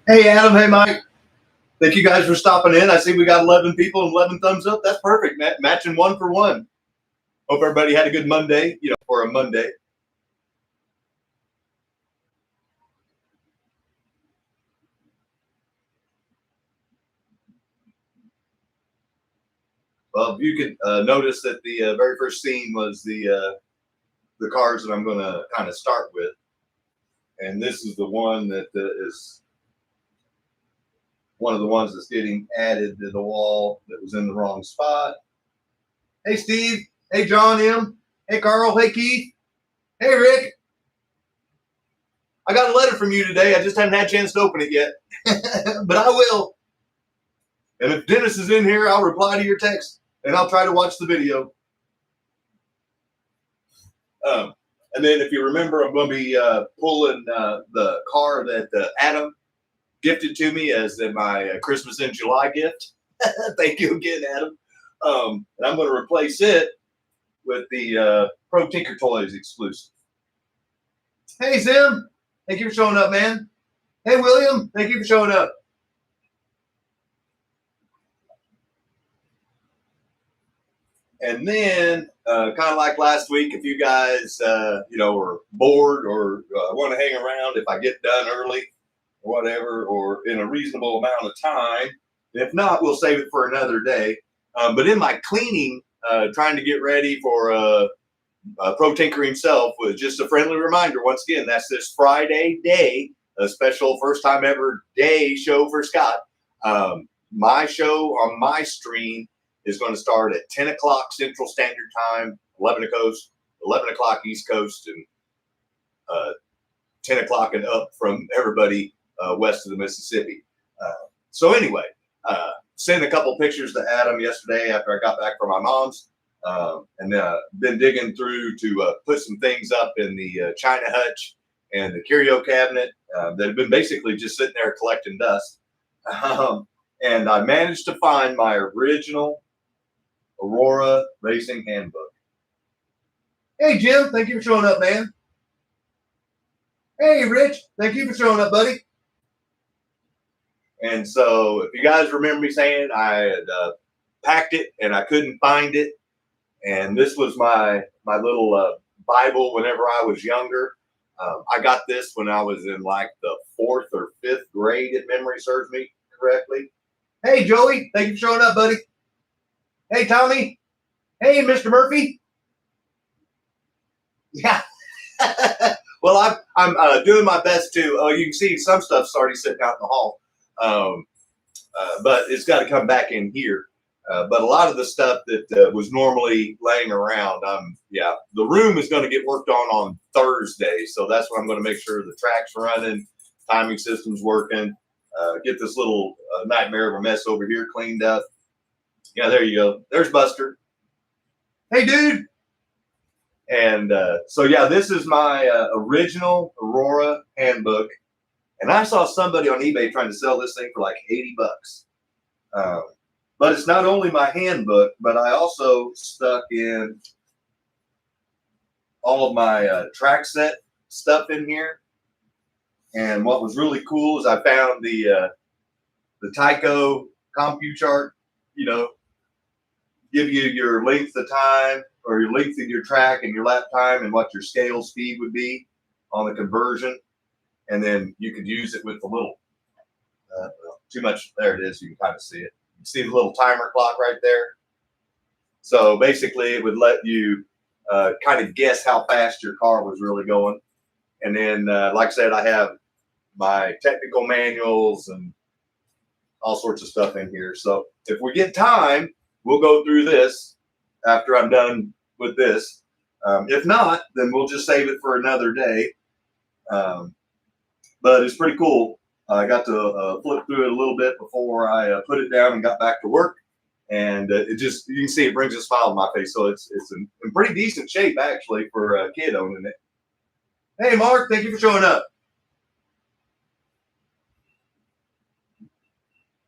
Hey, Adam. Hey, Mike. Thank you guys for stopping in. I see we got 11 people and 11 thumbs up. That's perfect. Matching 1 for 1. Hope everybody had a good Monday, for a Monday. Well, you could notice that the very first scene was the cars that I'm going to kind of start with. And this is the one that is one of the ones that's getting added to the wall that was in the wrong spot. Hey, Steve. Hey, John M. Hey, Carl. Hey, Keith. Hey, Rick. I got a letter from you today. I just haven't had a chance to open it yet, but I will. And if Dennis is in here, I'll reply to your text, and I'll try to watch the video. And then if you remember, I'm going to be pulling the car that Adam gifted to me as my Christmas in July gift. Thank you again, Adam. And I'm going to replace it with the Pro Tinker Toys exclusive. Hey, Zim. Thank you for showing up, man. Hey, William. Thank you for showing up. And then, kind of like last week, if you guys, are bored or want to hang around, if I get done early or whatever, or in a reasonable amount of time, if not, we'll save it for another day. But in my cleaning, trying to get ready for Pro Tinker himself, was just a friendly reminder. Once again, that's this Friday day, a special first time ever day show for Scott. My show on my stream is going to start at 10 o'clock Central Standard Time, 11 o'clock East Coast, and 10 o'clock and up from everybody west of the Mississippi. So anyway, sent a couple pictures to Adam yesterday after I got back from my mom's, and been digging through to put some things up in the China hutch and the curio cabinet that have been basically just sitting there collecting dust. And I managed to find my original Aurora Racing Handbook. Hey, Jim. Thank you for showing up, man. Hey, Rich. Thank you for showing up, buddy. And so if you guys remember me saying I had packed it and I couldn't find it, and this was my little Bible whenever I was younger. I got this when I was in like the 4th or 5th grade, if memory serves me correctly. Hey, Joey. Thank you for showing up, buddy. Hey, Tommy. Hey, Mr. Murphy. Yeah. Well, I'm doing my best to. You can see some stuff's already sitting out in the hall, but it's got to come back in here. But a lot of the stuff that was normally laying around, the room is going to get worked on Thursday, so that's when I'm going to make sure the track's running, timing system's working, get this little nightmare of a mess over here cleaned up. Yeah, there you go. There's Buster. Hey, dude. And so, yeah, this is my original Aurora handbook. And I saw somebody on eBay trying to sell this thing for like $80. But it's not only my handbook, but I also stuck in all of my track set stuff in here. And what was really cool is I found the TYCO CompuChart, give you your length of time or your length of your track and your lap time and what your scale speed would be on the conversion. And then you could use it with the little, too much, there it is, you can kind of see it. You see the little timer clock right there? So basically it would let you kind of guess how fast your car was really going. And then, like I said, I have my technical manuals and all sorts of stuff in here. So if we get time, we'll go through this after I'm done with this. If not, then we'll just save it for another day. But it's pretty cool. I got to flip through it a little bit before I put it down and got back to work. And it just, you can see it brings a smile on my face. So it's in pretty decent shape, actually, for a kid owning it. Hey, Mark, thank you for showing up.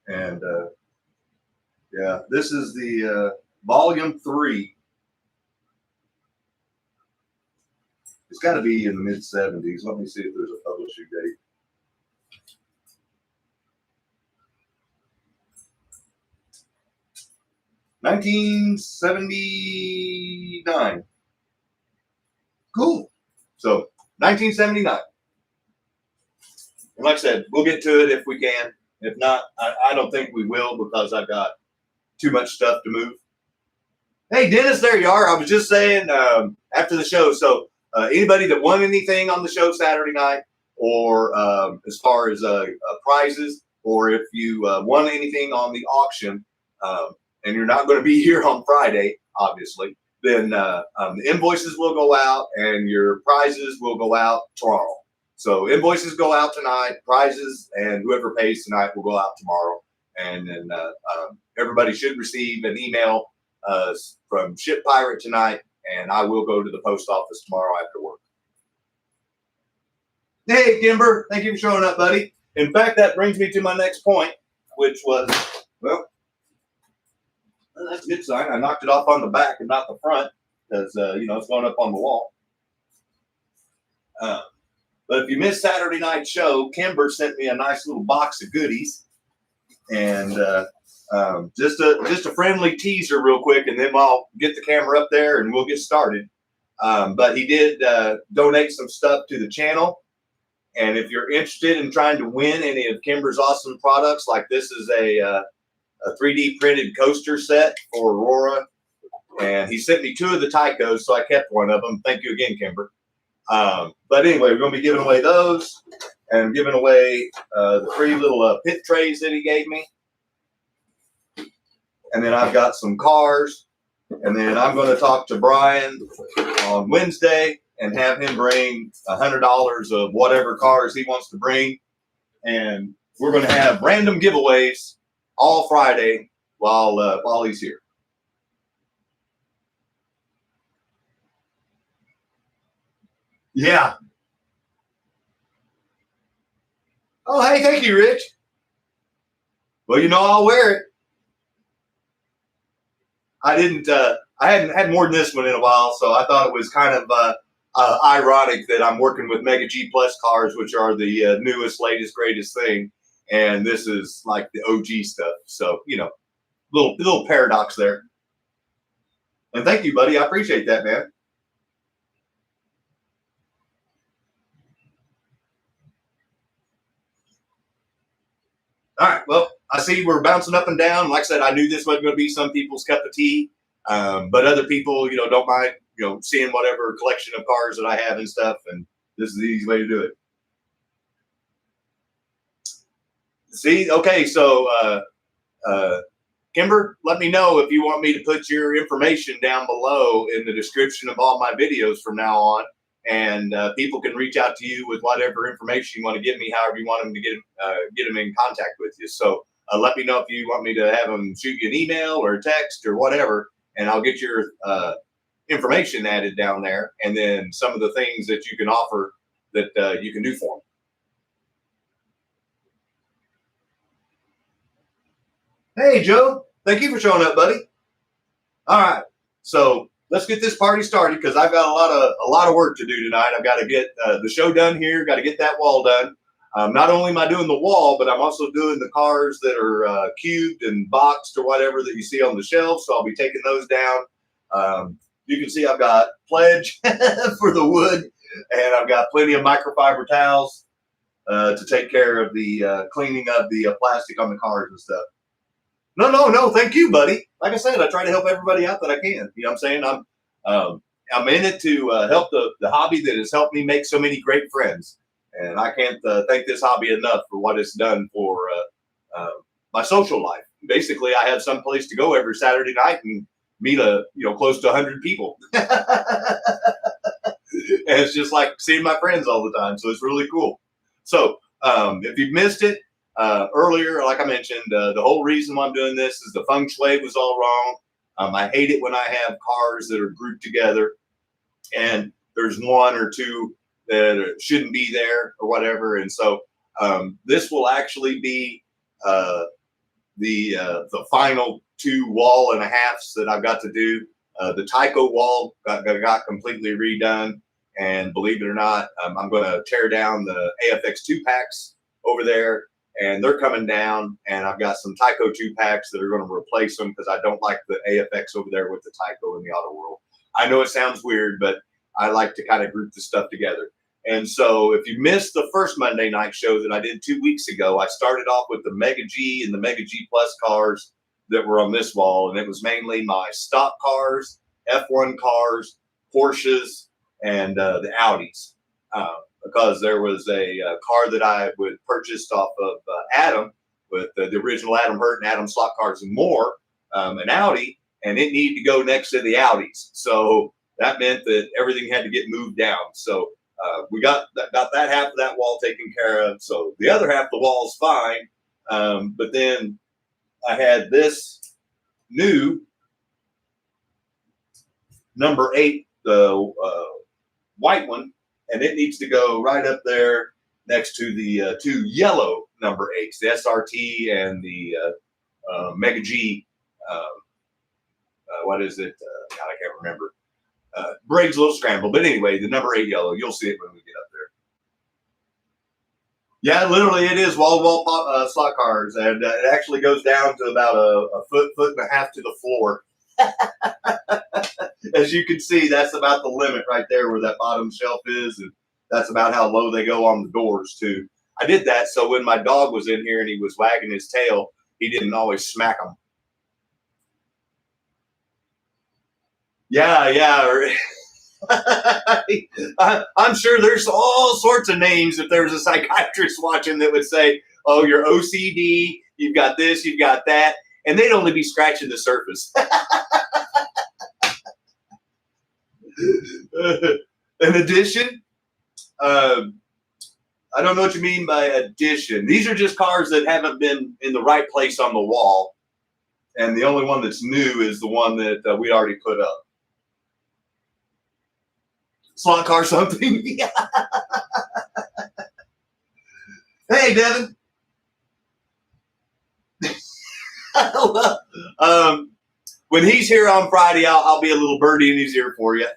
And yeah, this is the volume 3. It's got to be in the mid-70s. Let me see if there's a publishing date. 1979. Cool. So 1979. And like I said, we'll get to it if we can. If not, I don't think we will because I've got too much stuff to move. Hey, Dennis, there you are. I was just saying after the show. So anybody that won anything on the show Saturday night, or as far as prizes, or if you won anything on the auction, and you're not going to be here on Friday, obviously, then the invoices will go out and your prizes will go out tomorrow. So invoices go out tonight, prizes, and whoever pays tonight will go out tomorrow. And then everybody should receive an email from Ship Pirate tonight, and I will go to the post office tomorrow after work. Hey, Kimber, thank you for showing up, buddy. In fact, that brings me to my next point, which was, well, that's a good sign. I knocked it off on the back and not the front because, it's going up on the wall. But if you missed Saturday night's show, Kimber sent me a nice little box of goodies. And just a friendly teaser real quick, and then I'll get the camera up there and we'll get started. But he did donate some stuff to the channel. And if you're interested in trying to win any of Kimber's awesome products, like this is a 3D printed coaster set for Aurora. And he sent me 2 of the TYCOs, so I kept one of them. Thank you again, Kimber. But anyway, we're going to be giving away those and giving away the 3 little pit trays that he gave me. And then I've got some cars. And then I'm going to talk to Brian on Wednesday and have him bring $100 of whatever cars he wants to bring. And we're going to have random giveaways all Friday while he's here. Yeah. Oh, hey, thank you, Rich. Well, I'll wear it. I hadn't had more than this one in a while, so I thought it was kind of ironic that I'm working with Mega G Plus cars, which are the newest, latest, greatest thing, and this is like the OG stuff. So, little paradox there. And thank you, buddy. I appreciate that, man. All right. Well, I see we're bouncing up and down. Like I said, I knew this wasn't going to be some people's cup of tea, but other people, don't mind, seeing whatever collection of cars that I have and stuff. And this is the easy way to do it. See, okay. So, Kimber, let me know if you want me to put your information down below in the description of all my videos from now on. And people can reach out to you with whatever information you want to give me, however you want them to get them in contact with you. So let me know if you want me to have them shoot you an email or a text or whatever, and I'll get your information added down there, and then some of the things that you can offer that you can do for them. Hey, Joe. Thank you for showing up, buddy. All right. So let's get this party started because I've got a lot of work to do tonight. I've got to get the show done here, got to get that wall done. Not only am I doing the wall, but I'm also doing the cars that are cubed and boxed or whatever that you see on the shelf. So I'll be taking those down. You can see I've got pledge for the wood, and I've got plenty of microfiber towels to take care of the cleaning of the plastic on the cars and stuff. No, thank you, buddy. Like I said, I try to help everybody out that I can. You know what I'm saying? I'm in it to help the hobby that has helped me make so many great friends. And I can't thank this hobby enough for what it's done for my social life. Basically, I have some place to go every Saturday night and meet close to 100 people. And it's just like seeing my friends all the time. So it's really cool. So if you've missed it, earlier, like I mentioned, the whole reason why I'm doing this is the feng shui was all wrong. I hate it when I have cars that are grouped together and there's 1 or 2 that shouldn't be there or whatever. And so this will actually be the final 2 wall and a halves that I've got to do. The TYCO wall got completely redone. And believe it or not, I'm going to tear down the AFX 2 packs over there and they're coming down, and I've got some TYCO 2-packs that are going to replace them because I don't like the AFX over there with the TYCO in the auto world. I know it sounds weird, but I like to kind of group the stuff together. And so if you missed the first Monday night show that I did 2 weeks ago, I started off with the Mega G and the Mega G Plus cars that were on this wall. And it was mainly my stock cars, F1 cars, Porsches, and the Audis. Because there was a car that I would purchased off of Adam with the original Adam Horton, Adam Slot Cars and More, an Audi, and it needed to go next to the Audis. So that meant that everything had to get moved down. So we got that half of that wall taken care of. So the other half of the wall is fine. But then I had this new number 8, the white one, and it needs to go right up there next to the 2 yellow number 8s, the SRT and the Mega G. What is it? God, I can't remember. Braid's a little scrambled, but anyway, the number 8 yellow, you'll see it when we get up there. Yeah, literally it is wall-to-wall slot cars, and it actually goes down to about a foot and a half to the floor. As you can see, that's about the limit right there where that bottom shelf is, and that's about how low they go on the doors too. I did that so when my dog was in here and he was wagging his tail, he didn't always smack them. Yeah. I'm sure there's all sorts of names if there's a psychiatrist watching that would say, oh, you're OCD, you've got this, you've got that, and they'd only be scratching the surface. In addition, I don't know what you mean by addition. These are just cars that haven't been in the right place on the wall, and the only one that's new is the one that we already put up. Slot car something. Hey, Devin. When he's here on Friday, I'll be a little birdie in his ear for you.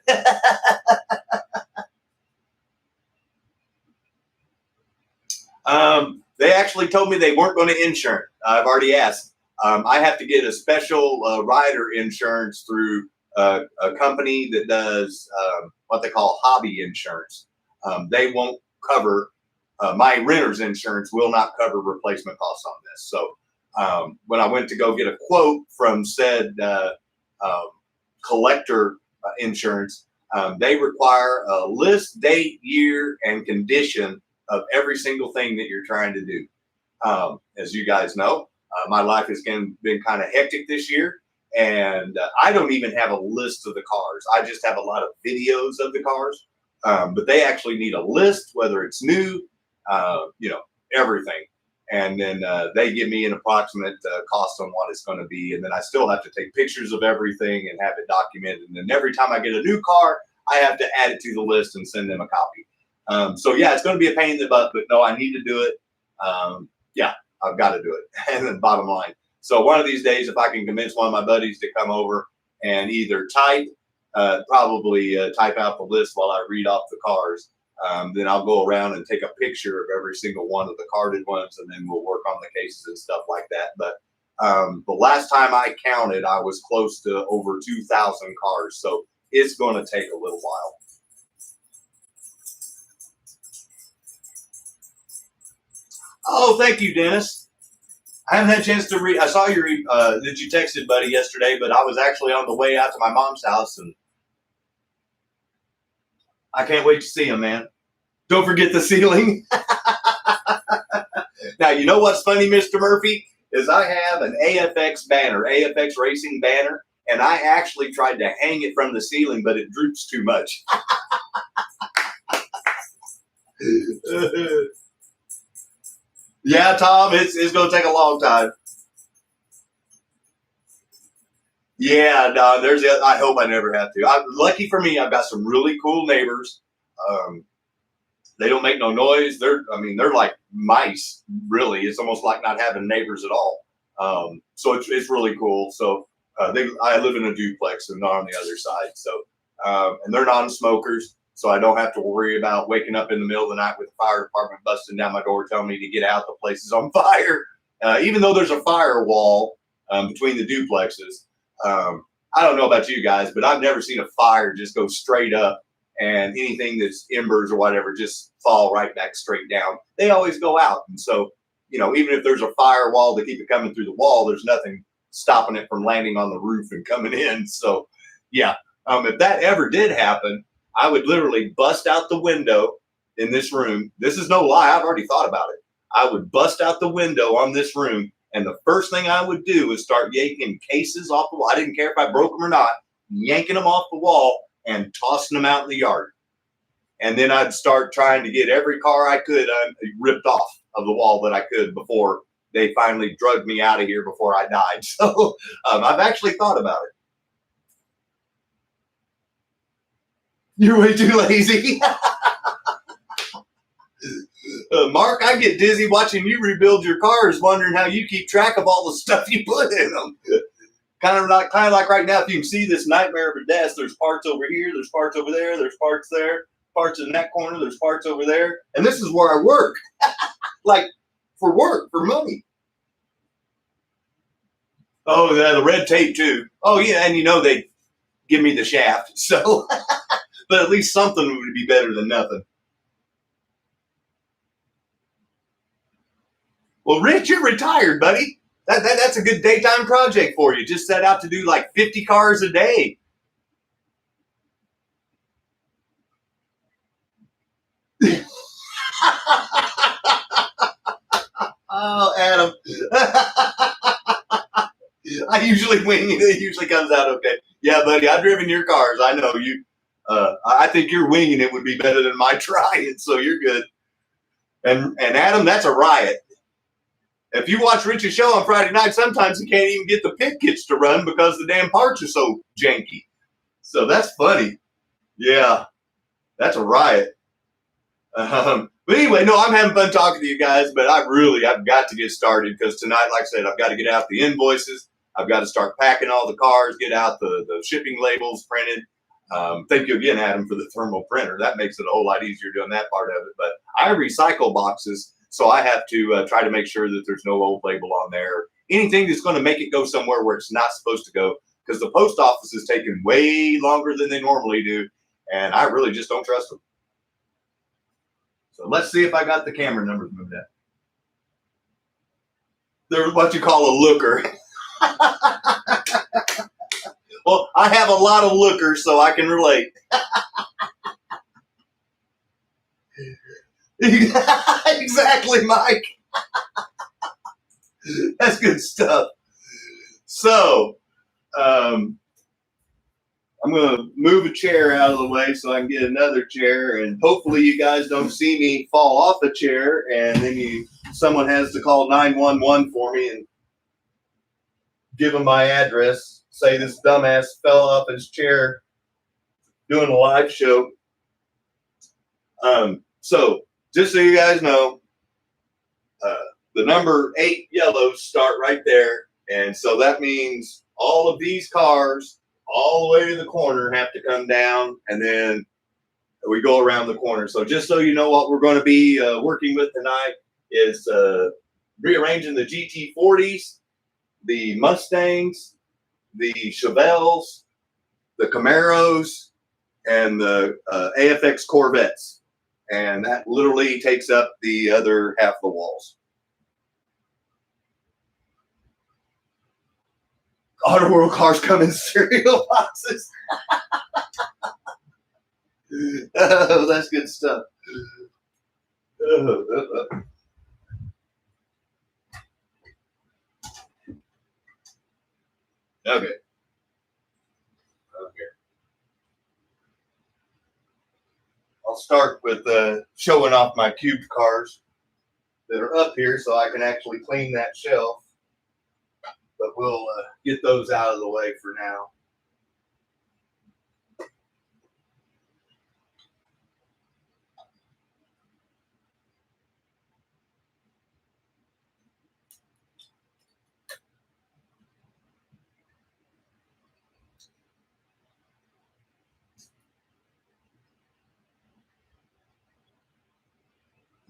They actually told me they weren't going to insure it. I've already asked. I have to get a special rider insurance through a company that does what they call hobby insurance. They won't cover, my renter's insurance will not cover replacement costs on this. So when I went to go get a quote from said collector insurance, they require a list, date, year, and condition of every single thing that you're trying to do. As you guys know, my life has been kind of hectic this year, and I don't even have a list of the cars. I just have a lot of videos of the cars, but they actually need a list, whether it's new, everything. And then they give me an approximate cost on what it's going to be. And then I still have to take pictures of everything and have it documented. And then every time I get a new car, I have to add it to the list and send them a copy. So yeah, it's going to be a pain in the butt, but no, I need to do it. Yeah, I've got to do it. And then bottom line. So one of these days, if I can convince one of my buddies to come over and either type out the list while I read off the cars, then I'll go around and take a picture of every single one of the carded ones, and then we'll work on the cases and stuff like that. But the last time I counted, I was close to over 2,000 cars. So it's going to take a little while. Oh, thank you, Dennis. I haven't had a chance to read. I saw your that you texted buddy yesterday, but I was actually on the way out to my mom's house, and I can't wait to see him, man. Don't forget the ceiling. Now, you know what's funny, Mr. Murphy, is I have an AFX banner, AFX Racing banner, and I actually tried to hang it from the ceiling, but it droops too much. Yeah, Tom, it's going to take a long time. Yeah, no, I hope I never have to. Lucky for me, I've got some really cool neighbors. They don't make no noise. They're like mice, really. It's almost like not having neighbors at all. So it's really cool. So I live in a duplex and they're on the other side. So and they're non-smokers. so I don't have to worry about waking up in the middle of the night with the fire department busting down my door telling me to get out, the place is on fire. Even though there's a firewall between the duplexes, I don't know about you guys, but I've never seen a fire just go straight up and anything that's embers or whatever just fall right back straight down. They always go out. And so, you know, even if there's a firewall to keep it coming through the wall, there's nothing stopping it from landing on the roof and coming in. So, yeah, if that ever did happen, I would literally bust out the window in this room. This is no lie. I've already thought about it. I would bust out the window on this room, and the first thing I would do is start yanking cases off the wall. I didn't care if I broke them or not, yanking them off the wall and tossing them out in the yard. And then I'd start trying to get every car I could ripped off of the wall that I could before they finally drugged me out of here before I died. So I've actually thought about it. You're way too lazy. Mark, I get dizzy watching you rebuild your cars, wondering how you keep track of all the stuff you put in them. Kind of like right now, if you can see this nightmare of a desk, there's parts over here, there's parts over there, there's parts there, parts in that corner, there's parts over there. And this is where I work. Like, for work, for money. Oh, yeah, the red tape too. Oh, yeah, and you know they give me the shaft. So, but at least something would be better than nothing. Well, Rich, you're retired, buddy. That's a good daytime project for you. Just set out to do like 50 cars a day. Oh, Adam. I usually wing it. It usually comes out okay. Yeah, buddy, I've driven your cars. I know you. I think your winging it would be better than my trying, so you're good. And Adam, that's a riot. If you watch Rich's show on Friday night, sometimes he can't even get the pit kits to run because the damn parts are so janky. So that's funny. Yeah, that's a riot. But anyway, no, I'm having fun talking to you guys, but I've got to get started because tonight, like I said, I've got to get out the invoices. I've got to start packing all the cars, get out the shipping labels printed. Thank you again, Adam, for the thermal printer. That makes it a whole lot easier doing that part of it. But I recycle boxes, so I have to try to make sure that there's no old label on there. Anything that's going to make it go somewhere where it's not supposed to go, because the post office is taking way longer than they normally do, and I really just don't trust them. So let's see if I got the camera numbers moved out. They're what you call a looker. Well, I have a lot of lookers, so I can relate. Exactly, Mike. That's good stuff. So, I'm going to move a chair out of the way so I can get another chair, and hopefully you guys don't see me fall off the chair, and then someone has to call 911 for me and give them my address, say this dumbass fell off his chair doing a live show. So just so you guys know, the number 8 yellows start right there, and so that means all of these cars all the way to the corner have to come down, and then we go around the corner. So just so you know, what we're going to be working with tonight is rearranging the GT40s, the Mustangs, the Chevelles, the Camaros, and the AFX Corvettes. And that literally takes up the other half of the walls. Auto World cars come in cereal boxes. Oh, that's good stuff. Okay. I'll start with showing off my cubed cars that are up here so I can actually clean that shelf. But we'll get those out of the way for now.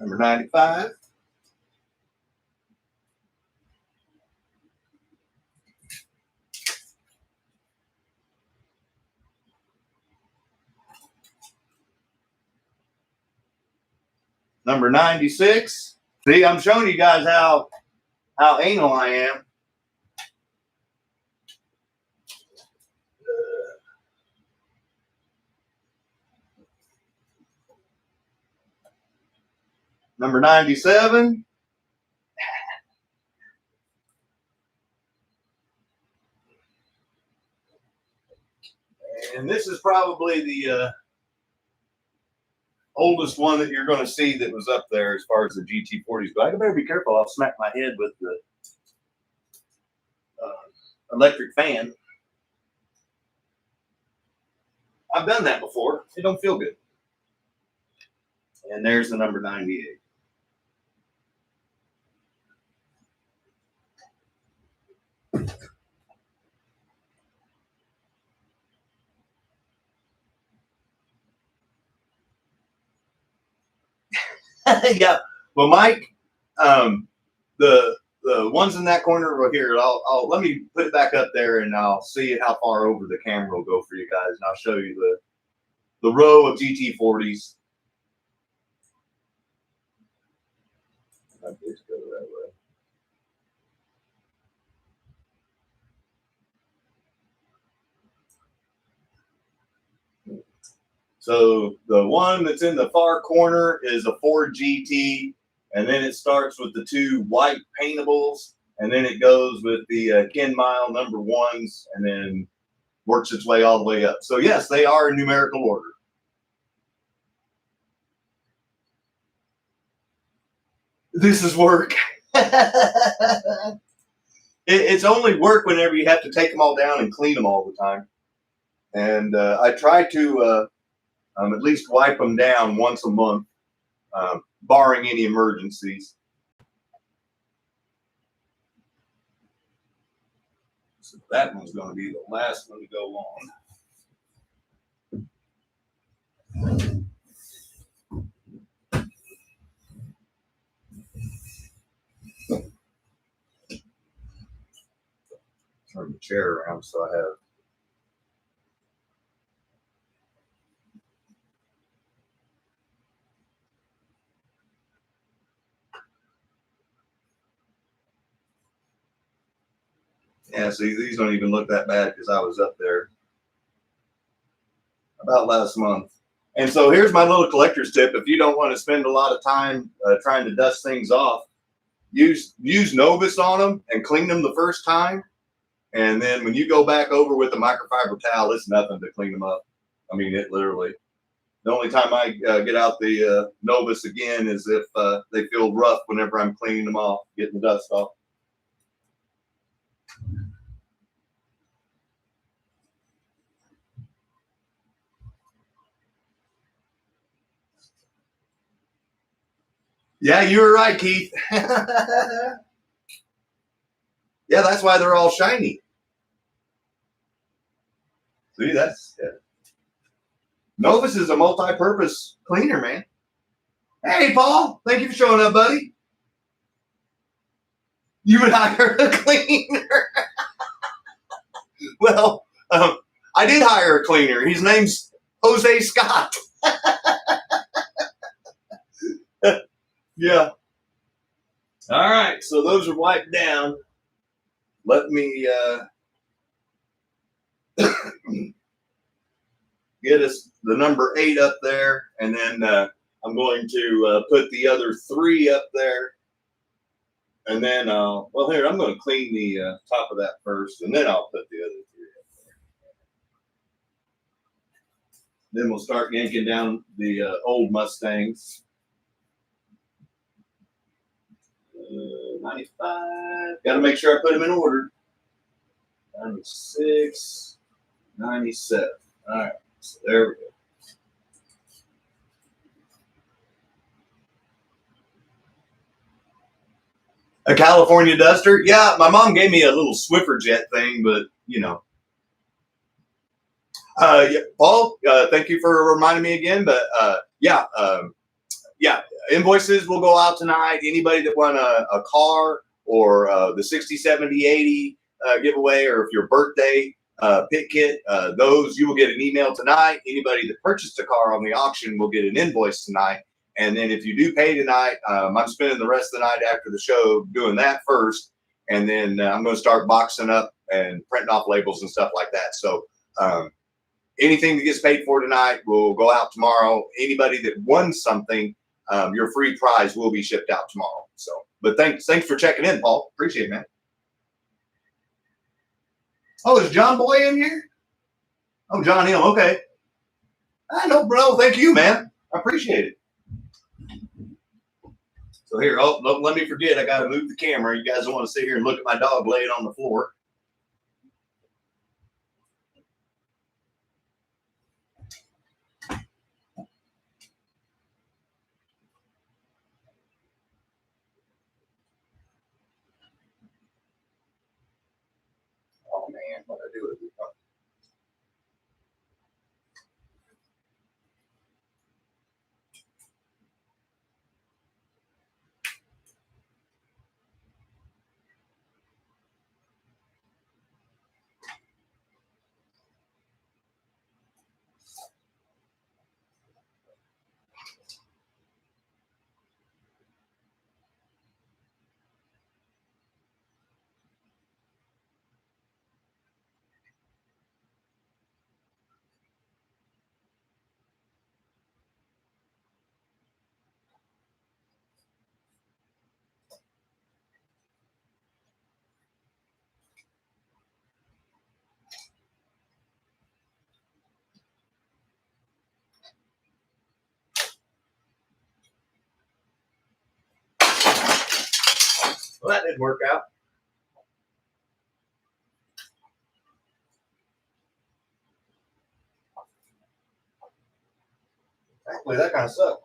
Number 95. Number 96. See, I'm showing you guys how anal I am. Number 97. And this is probably the oldest one that you're going to see that was up there as far as the GT40s. But I better be careful. I'll smack my head with the electric fan. I've done that before. It don't feel good. And there's the number 98. Yeah. Well, Mike, the ones in that corner over here, I'll let me put it back up there and I'll see how far over the camera will go for you guys, and I'll show you the row of GT40s. Let's go that way. So the one that's in the far corner is a Ford GT, and then it starts with the two white paintables, and then it goes with the Ken Mile number ones, and then works its way all the way up. So yes, they are in numerical order. This is work. It's only work whenever you have to take them all down and clean them all the time. And I try to at least wipe them down once a month, barring any emergencies. So that one's going to be the last one to go on. Turn the chair around so I have. Yeah, see, these don't even look that bad because I was up there about last month. And so here's my little collector's tip. If you don't want to spend a lot of time trying to dust things off, use Novus on them and clean them the first time. And then when you go back over with the microfiber towel, it's nothing to clean them up. I mean, it literally. The only time I get out the Novus again is if they feel rough whenever I'm cleaning them off, getting the dust off. Yeah, you were right, Keith. Yeah, that's why they're all shiny. See, that's Novus is a multi-purpose cleaner, man. Hey, Paul, thank you for showing up, buddy. You would hire a cleaner. Well, I did hire a cleaner. His name's Jose Scott. Yeah. All right, so those are wiped down. Let me get us the number 8 up there, and then I'm going to put the other 3 up there, and then well, here, I'm going to clean the top of that first, and then I'll put the other 3 up there. Then we'll start yanking down the old Mustangs. 95. Got to make sure I put them in order. 96, 97. All right, so there we go. A California Duster? Yeah, my mom gave me a little Swiffer jet thing, but you know. Yeah, Paul, thank you for reminding me again. But yeah, yeah, invoices will go out tonight. Anybody that won a car or the 60, 70, 80 giveaway, or if your birthday pit kit, those you will get an email tonight. Anybody that purchased a car on the auction will get an invoice tonight. And then if you do pay tonight, I'm spending the rest of the night after the show doing that first. And then I'm going to start boxing up and printing off labels and stuff like that. So anything that gets paid for tonight will go out tomorrow. Anybody that won something, your free prize will be shipped out tomorrow. So, but thanks for checking in, Paul. Appreciate it, man. Oh, is John Boy in here? Oh, John Hill. Okay. I know, bro. Thank you, man. I appreciate it. So here, oh, don't let me forget. I got to move the camera. You guys don't want to sit here and look at my dog laying on the floor. Oh man, what I do with it? Well, that didn't work out. Actually, that kind of sucked.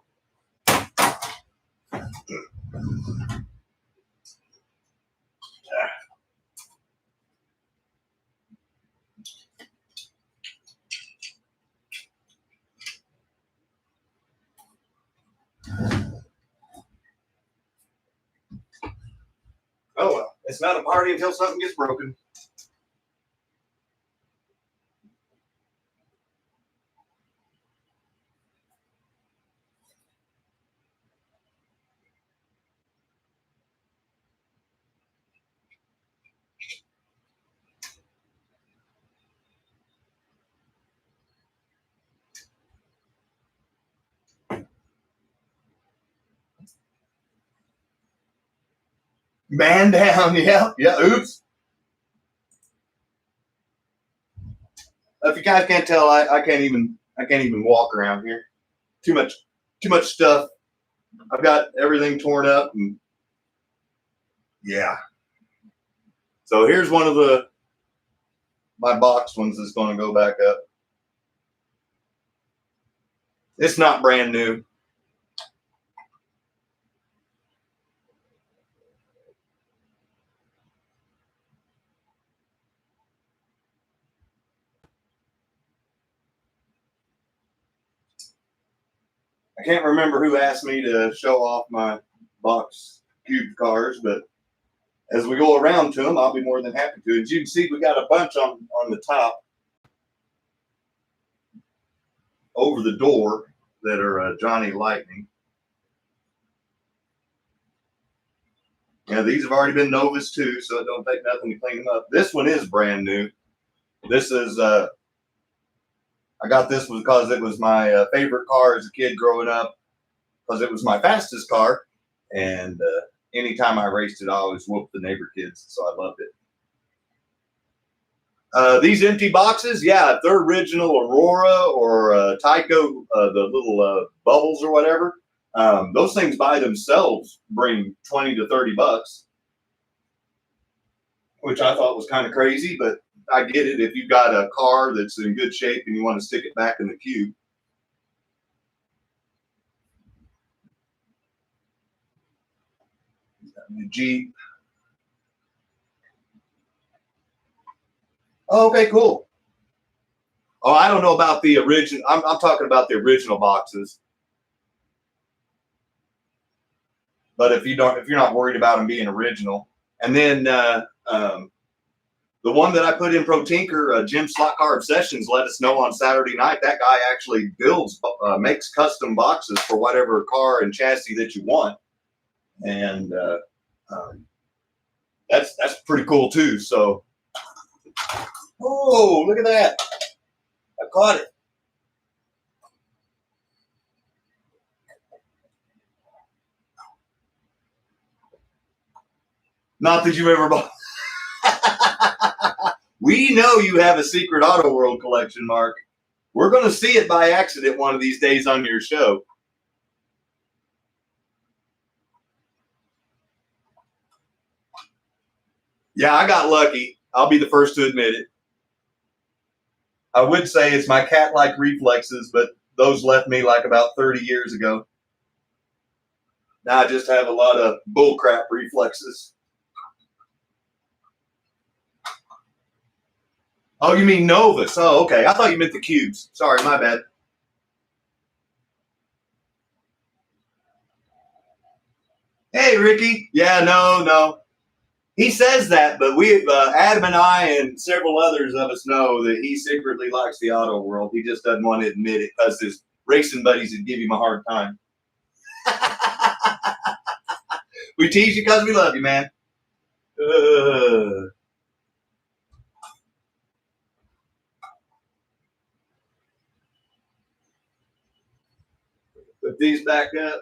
Oh well, it's not a party until something gets broken. Man down, yeah. Oops. If you guys can't tell, I can't even walk around here. Too much stuff. I've got everything torn up, and yeah. So here's one of my box ones that's going to go back up. It's not brand new. I can't remember who asked me to show off my box cube cars, but as we go around to them, I'll be more than happy to. As you can see, we got a bunch on the top over the door that are Johnny Lightning. Yeah, these have already been Novas too, so it don't take nothing to clean them up. This one is brand new. This is I got this because it was my favorite car as a kid growing up, because it was my fastest car, and anytime I raced it, I always whooped the neighbor kids, so I loved it. These empty boxes, yeah, if they're original Aurora or TYCO, the little bubbles or whatever, those things by themselves bring 20 to 30 bucks, which I thought was kind of crazy, but I get it if you've got a car that's in good shape and you want to stick it back in the cube. The Jeep. Oh, okay, cool. Oh, I don't know about the original. I'm talking about the original boxes. But if you're not worried about them being original, and then the one that I put in Pro Tinker, Jim SLOTCAR Obsessions, let us know on Saturday night. That guy actually makes custom boxes for whatever car and chassis that you want, and that's pretty cool too. So, oh, look at that! I caught it. Not that you ever bought. We know you have a secret Auto World collection, Mark. We're going to see it by accident one of these days on your show. Yeah, I got lucky. I'll be the first to admit it. I would say it's my cat-like reflexes, but those left me like about 30 years ago. Now I just have a lot of bullcrap reflexes. Oh, you mean Novus? Oh, okay. I thought you meant the cubes. Sorry, my bad. Hey, Ricky. Yeah, no. He says that, but we, Adam and I and several others of us know that he secretly likes the auto world. He just doesn't want to admit it because his racing buddies would give him a hard time. We tease you because we love you, man. Put these back up.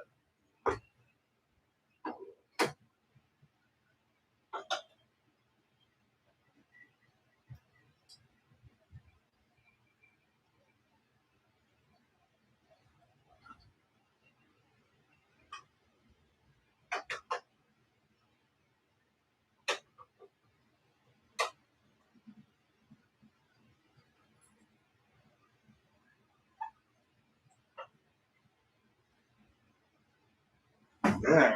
All right.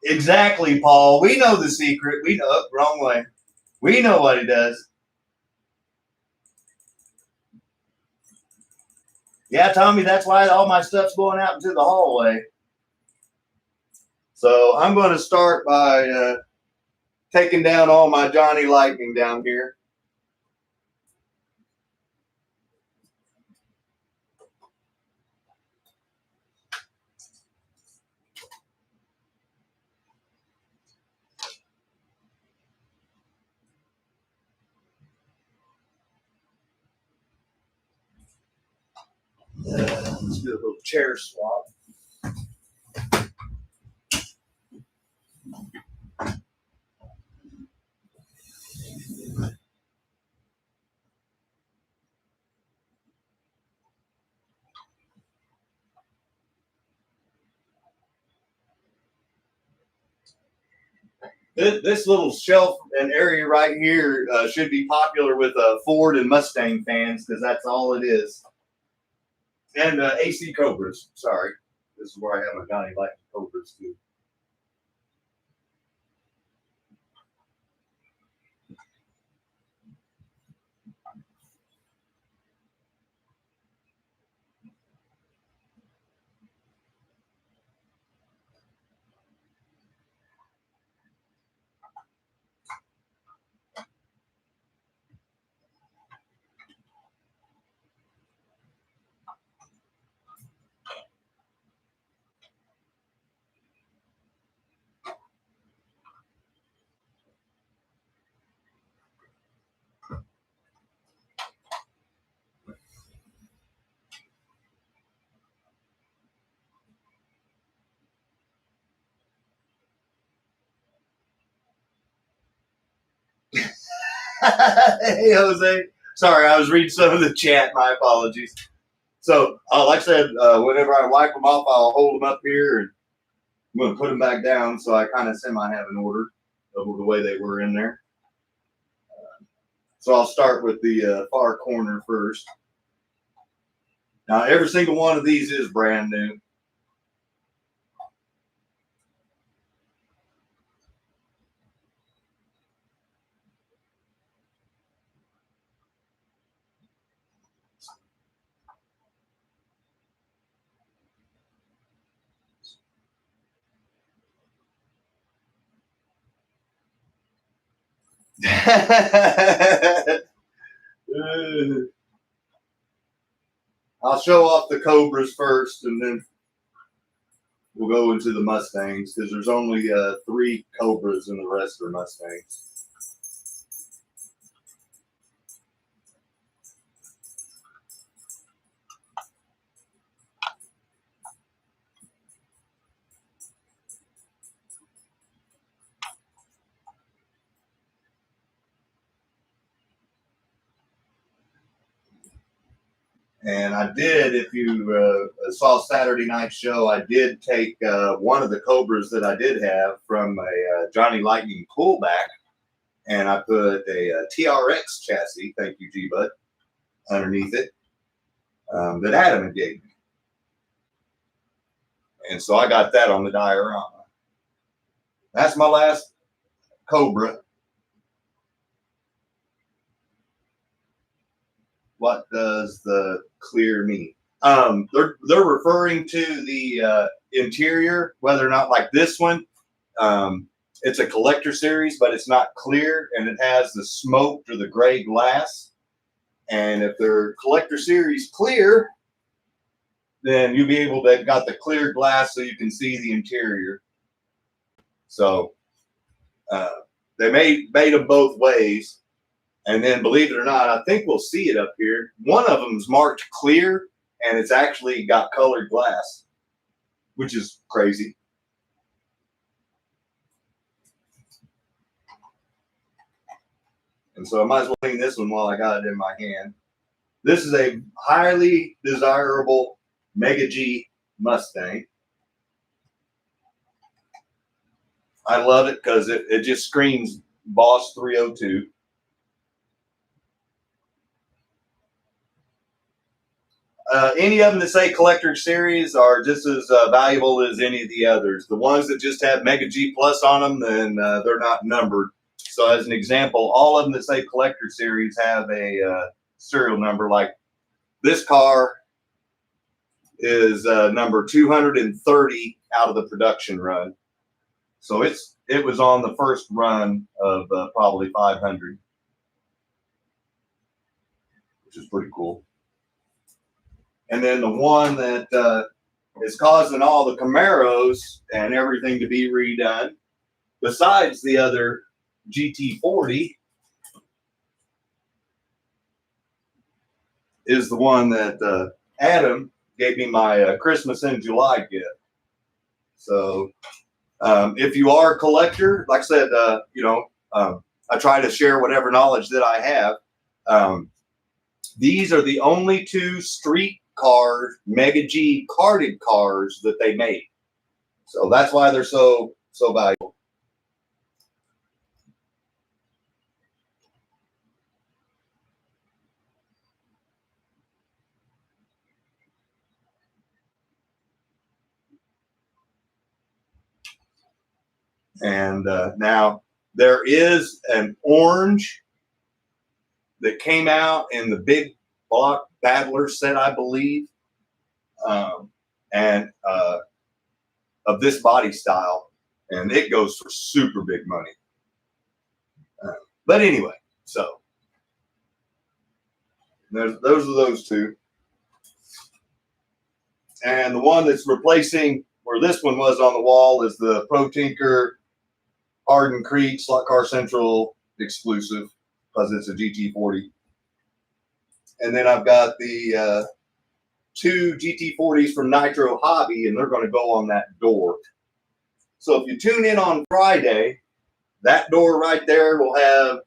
Exactly, Paul. We know the secret. We know, wrong way. We know what he does. Yeah, Tommy, that's why all my stuff's going out into the hallway. So I'm going to start by taking down all my Johnny Lightning down here. Let's do a little chair swap. This little shelf and area right here should be popular with Ford and Mustang fans because that's all it is. And AC Cobras. Sorry. This is where I have my Johnny Lightning Cobras too. Hey, Jose. Sorry, I was reading some of the chat. My apologies. So, like I said, whenever I wipe them off, I'll hold them up here and I'm going to put them back down. So I kind of semi have an order of the way they were in there. So I'll start with the far corner first. Now, every single one of these is brand new. I'll show off the Cobras first, and then we'll go into the Mustangs, because there's only 3 Cobras and the rest are Mustangs. And I did, if you saw Saturday night's show, I did take one of the Cobras that I did have from a Johnny Lightning pullback, and I put a TRX chassis, thank you G-Bud, underneath it, that Adam had gave me. And so I got that on the diorama. That's my last Cobra. What does the clear mean? They're referring to the interior, whether or not like this one. It's a collector series, but it's not clear, and it has the smoked or the gray glass. And if they're collector series clear, then you'll be able to got the clear glass so you can see the interior. So they made them both ways. And then, believe it or not, I think we'll see it up here. One of them is marked clear, and it's actually got colored glass, which is crazy. And so I might as well clean this one while I got it in my hand. This is a highly desirable Mega G Mustang. I love it because it just screams Boss 302. Any of them that say collector series are just as valuable as any of the others. The ones that just have Mega G Plus on them, then they're not numbered. So as an example, all of them that say collector series have a serial number. Like this car is number 230 out of the production run. So it was on the first run of probably 500, which is pretty cool. And then the one that is causing all the Camaros and everything to be redone, besides the other GT40, is the one that Adam gave me my Christmas in July gift. So if you are a collector, like I said, I try to share whatever knowledge that I have. These are the only 2 street car Mega G carded cars that they made. So that's why they're so valuable. And now there is an orange that came out in the big block battler set, I believe, and of this body style, and it goes for super big money. But anyway, so those are those 2. And the one that's replacing where this one was on the wall is the Pro Tinker Arden Creek Slot Car Central exclusive, because it's a GT40. And then I've got the 2 GT40s from Nitro Hobby, and they're going to go on that door. So if you tune in on Friday, that door right there will have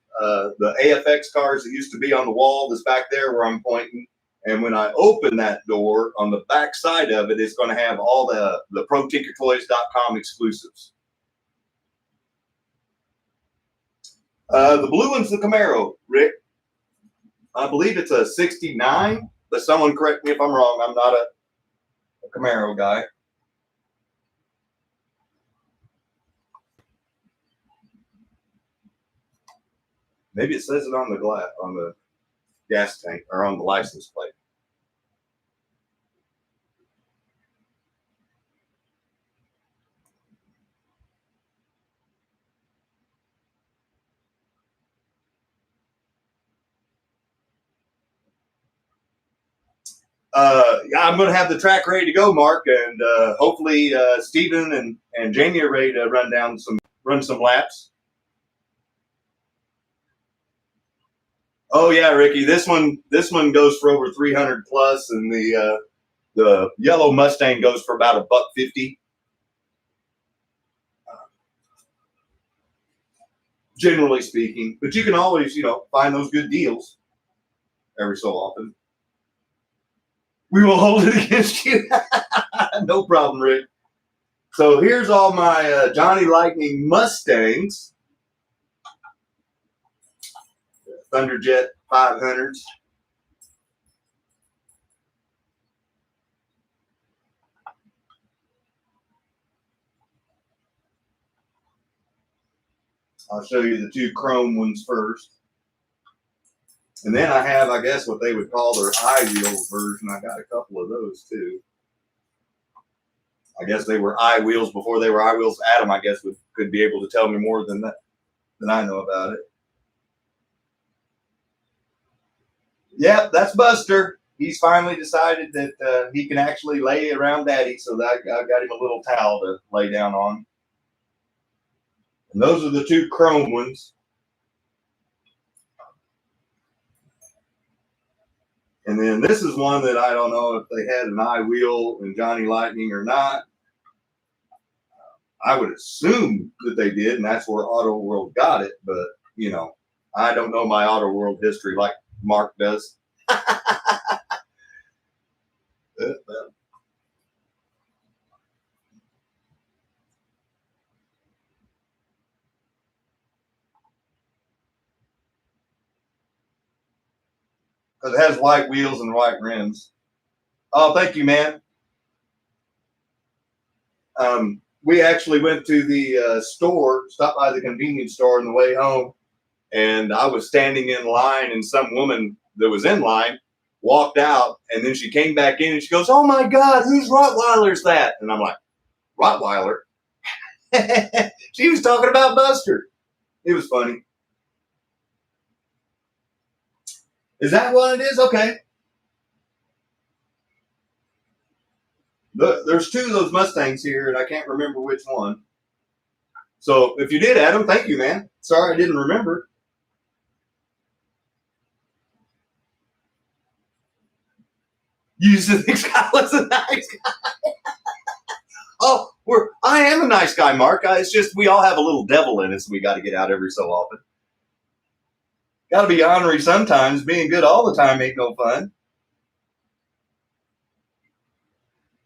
the AFX cars that used to be on the wall that's back there where I'm pointing. And when I open that door, on the back side of it, it's going to have all the ProTinkerToys.com exclusives. The blue one's the Camaro, Rick. I believe it's a 69, but someone correct me if I'm wrong. I'm not a Camaro guy. Maybe it says it on the glass, on the gas tank, or on the license plate. Yeah, I'm going to have the track ready to go, Mark, and hopefully Steven and Jamie are ready to run some laps. Oh yeah, Ricky, this one goes for over 300 plus, and the yellow Mustang goes for about $150. Generally speaking, but you can always, find those good deals every so often. We will hold it against you. No problem, Rick. So here's all my Johnny Lightning Mustangs. Thunderjet 500s. I'll show you the two chrome ones first. And then I have, I guess, what they would call their I-wheels version. I got a couple of those too. I guess they were I-wheels before they were I-wheels. Adam, I guess, could be able to tell me more than I know about it. Yep, that's Buster. He's finally decided that he can actually lay around Daddy, so that I got him a little towel to lay down on. And those are the two chrome ones. And then this is one that I don't know if they had an I-wheel in Johnny Lightning or not. I would assume that they did, and that's where Auto World got it. But, I don't know my Auto World history like Mark does. Because it has white wheels and white rims. Oh, thank you, man. We actually went to the store, stopped by the convenience store on the way home, and I was standing in line, and some woman that was in line walked out, and then she came back in, and she goes, "Oh my God, whose Rottweiler's that?" And I'm like, "Rottweiler?" She was talking about Buster. It was funny. Is that what it is? Okay. There's two of those Mustangs here, and I can't remember which one. So if you did, Adam, thank you, man. Sorry I didn't remember. You used to think Scott was a nice guy. Oh, I am a nice guy, Mark. It's just we all have a little devil in us, and we got to get out every so often. Got to be ornery sometimes. Being good all the time ain't no fun.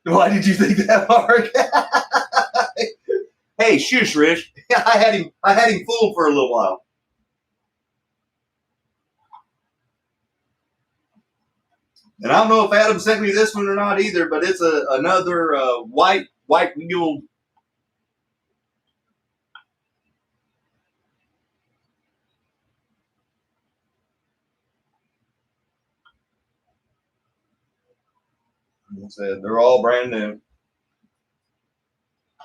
Why did you think that, Mark? Hey, shush, Rich. I had him fooled for a little while. And I don't know if Adam sent me this one or not either, but it's another white wheel. They're all brand new.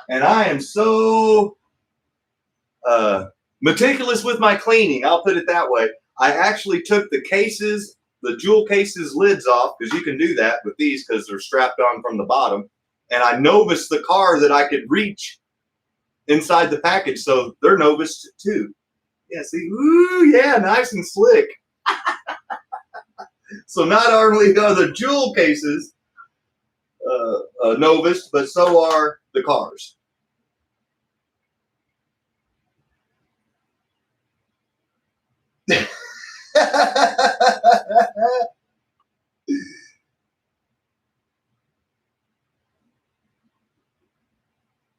And I am so meticulous with my cleaning. I'll put it that way. I actually took the jewel cases lids off, because you can do that with these because they're strapped on from the bottom. And I novused the car that I could reach inside the package, so they're novused too. Yeah, see, ooh, yeah, nice and slick. So not only are the jewel cases novused, but so are the cars.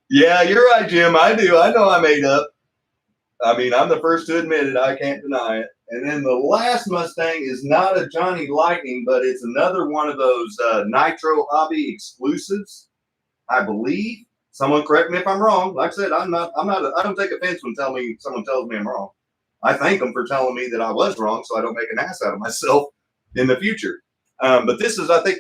Yeah, you're right, Jim. I do. I know I made up. I mean, I'm the first to admit it. I can't deny it. And then the last Mustang is not a Johnny Lightning, but it's another one of those Nitro Hobby exclusives, I believe. Someone correct me if I'm wrong. Like I said, I don't take offense when someone tells me I'm wrong. I thank them for telling me that I was wrong, so I don't make an ass out of myself in the future. But this is, I think,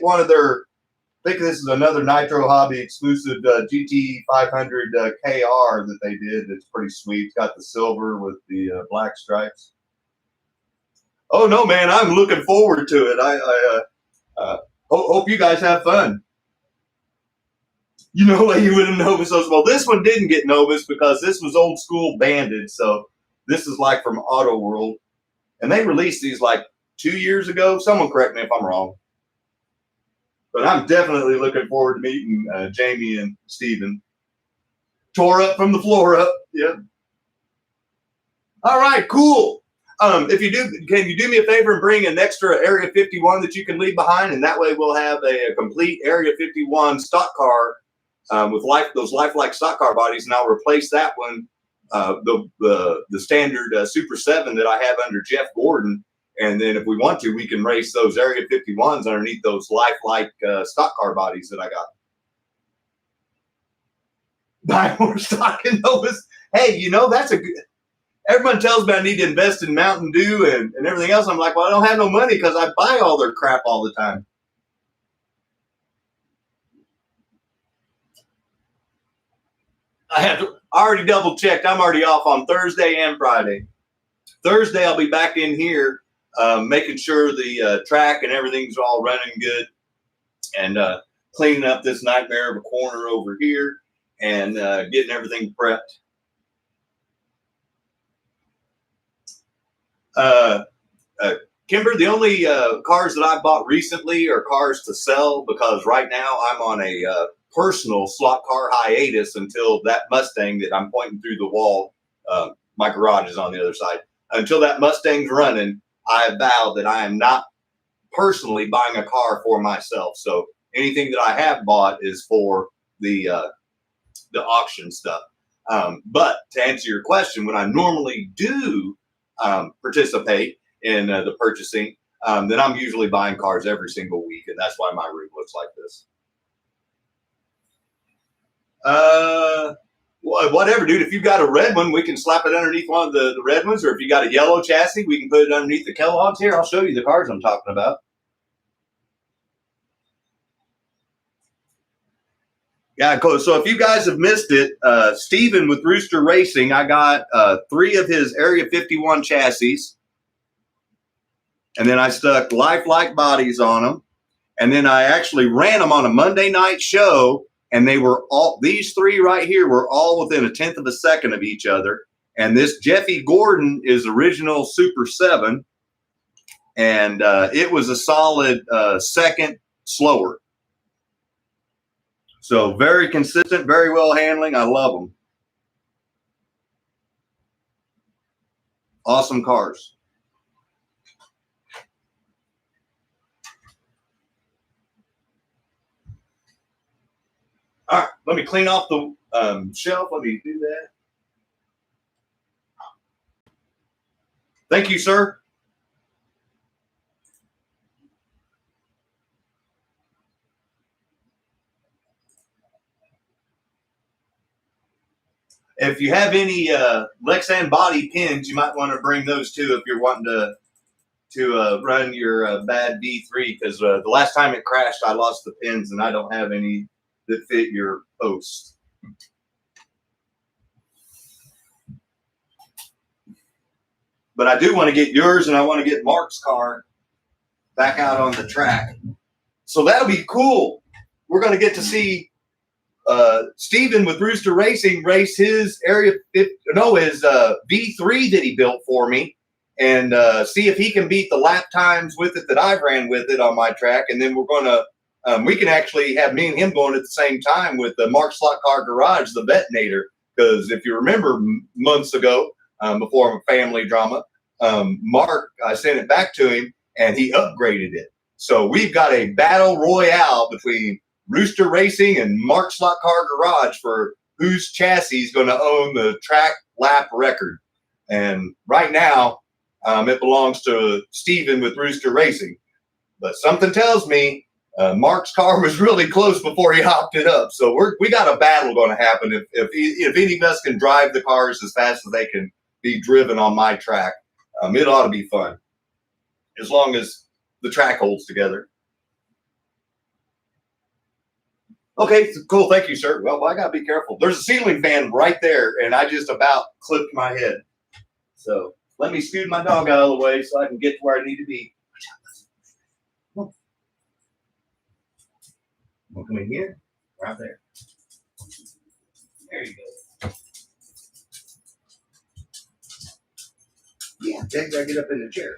this is another Nitro Hobby exclusive GT 500 KR that they did. It's pretty sweet. It's got the silver with the black stripes. Oh no, man! I'm looking forward to it. Hope you guys have fun. You know what you would have noticed those. Well, this one didn't get noticed because this was old school banded. So this is like from Auto World. And they released these like 2 years ago. Someone correct me if I'm wrong. But I'm definitely looking forward to meeting Jamie and Steven. Tore up from the floor up. Yeah. All right, cool. If you do, can you do me a favor and bring an extra Area 51 that you can leave behind? And that way we'll have a complete Area 51 stock car with those lifelike stock car bodies. And I'll replace that one, the standard Super 7 that I have under Jeff Gordon. And then if we want to, we can race those Area 51s underneath those lifelike stock car bodies that I got. Buy more stock in those. Hey, you know, that's a good. Everyone tells me I need to invest in Mountain Dew and everything else. I'm like, well, I don't have no money because I buy all their crap all the time. I already double checked. I'm already off on Thursday and Friday. Thursday, I'll be back in here making sure the track and everything's all running good and cleaning up this nightmare of a corner over here and getting everything prepped. Kimber, the only cars that I bought recently are cars to sell because right now I'm on a personal slot car hiatus until that Mustang that I'm pointing through the wall, my garage is on the other side. Until that Mustang's running, I vow that I am not personally buying a car for myself. So anything that I have bought is for the auction stuff. But to answer your question, when I normally do participate in the purchasing, then I'm usually buying cars every single week, and that's why my room looks like this. Whatever, dude. If you've got a red one, we can slap it underneath one of the red ones, or if you got a yellow chassis, we can put it underneath the Kellogg's. Here, I'll show you the cars I'm talking about. Yeah, cool. So if you guys have missed it, Steven with Rooster Racing, I got 3 of his Area 51 chassis. And then I stuck lifelike bodies on them. And then I actually ran them on a Monday night show. And they were all, these 3 right here were all within 1/10 of a second of each other. And this Jeffy Gordon is original Super 7. And it was a solid second slower. So very consistent, very well handling. I love them. Awesome cars. All right, let me clean off the shelf. Let me do that. Thank you, sir. If you have any Lexan body pins, you might want to bring those too if you're wanting to run your bad V3, because the last time it crashed, I lost the pins and I don't have any that fit your post. But I do want to get yours, and I want to get Mark's car back out on the track. So that'll be cool. We're going to get to see Steven with Rooster Racing race his his V3 that he built for me, and see if he can beat the lap times with it that I've ran with it on my track. And then we're going to we can actually have me and him going at the same time with the Mark Slot Car Garage, the Vetinator. Because if you remember months ago, before family drama, Mark, I sent it back to him and he upgraded it. So we've got a battle royale between Rooster Racing and Mark Slot Car Garage for whose chassis is going to own the track lap record. And right now, it belongs to Steven with Rooster Racing. But something tells me Mark's car was really close before he hopped it up. So we got a battle going to happen if any of us can drive the cars as fast as they can be driven on my track. It ought to be fun, as long as the track holds together. Okay, cool. Thank you, sir. Well, I got to be careful. There's a ceiling fan right there, and I just about clipped my head. So let me scoot my dog out of the way so I can get to where I need to be. We'll come in here, right there. There you go. Yeah, Jake, gotta get up in the chair.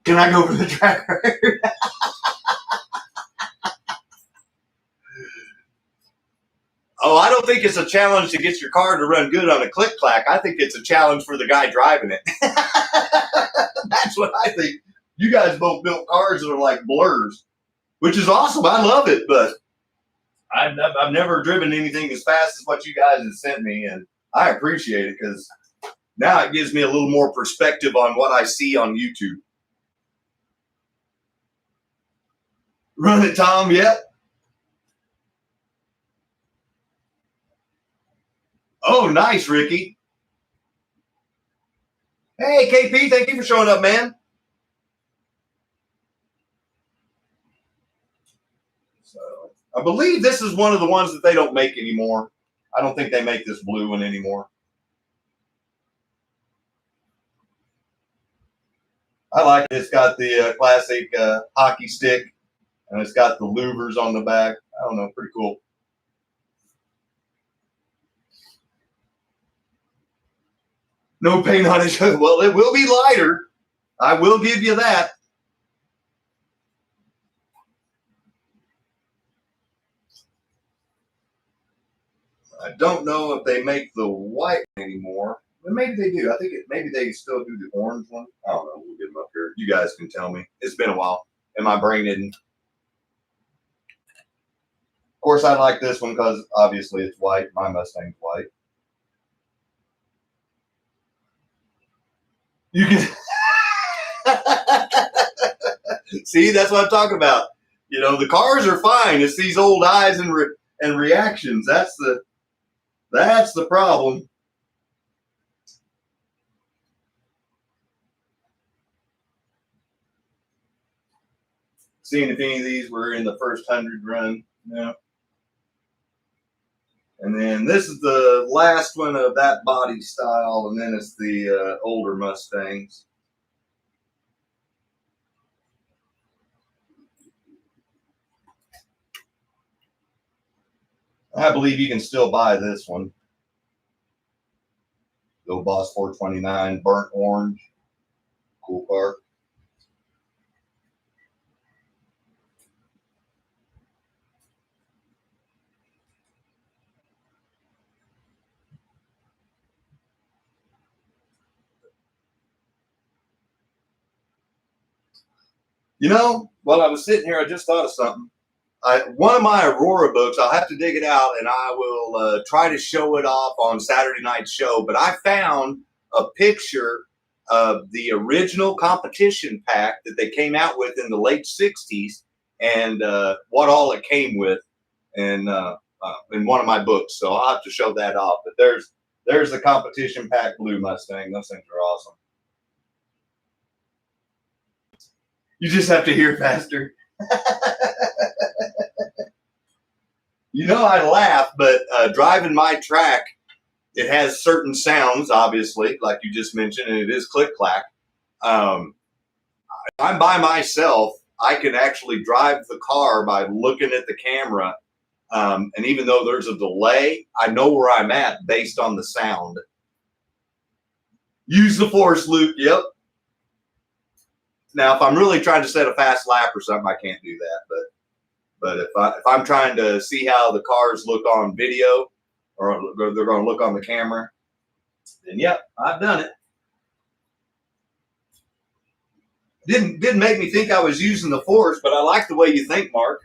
Can I go over the track record? Oh, I don't think it's a challenge to get your car to run good on a click clack. I think it's a challenge for the guy driving it. That's what I think. You guys both built cars that are like blurs, which is awesome. I love it, but I've never driven anything as fast as what you guys have sent me, and I appreciate it because now it gives me a little more perspective on what I see on YouTube. Run it, Tom. Yep. Oh, nice, Ricky. Hey, KP, thank you for showing up, man. So, I believe this is one of the ones that they don't make anymore. I don't think they make this blue one anymore. I like it. It's got the classic hockey stick, and it's got the louvers on the back. I don't know, pretty cool. No paint on it. Well, it will be lighter. I will give you that. I don't know if they make the white anymore. But maybe they do. I think maybe they still do the orange one. I don't know. We'll get them up here. You guys can tell me. It's been a while, and my brain didn't. Of course, I like this one because obviously it's white. My Mustang's white. You can see. That's what I'm talking about. You know, the cars are fine. It's these old eyes and reactions. That's the problem. Seeing if any of these were in the first 100 run. No. And then this is the last one of that body style, and then it's the older Mustangs. I believe you can still buy this one. Go Boss 429, burnt orange. Cool car. You know, while I was sitting here, I just thought of something. One of my Aurora books, I'll have to dig it out, and I will try to show it off on Saturday night's show. But I found a picture of the original competition pack that they came out with in the late 60s and what all it came with in one of my books. So I'll have to show that off. But there's the competition pack blue Mustang. Those things are awesome. You just have to hear faster. You know, I laugh, but driving my track, it has certain sounds, obviously, like you just mentioned, and it is click-clack. If I'm by myself, I can actually drive the car by looking at the camera, and even though there's a delay, I know where I'm at based on the sound. Use the force, Luke. Yep. Now, if I'm really trying to set a fast lap or something, I can't do that. But if I'm trying to see how the cars look on video, or they're going to look on the camera, then yep, I've done it. Didn't make me think I was using the force, but I like the way you think, Mark.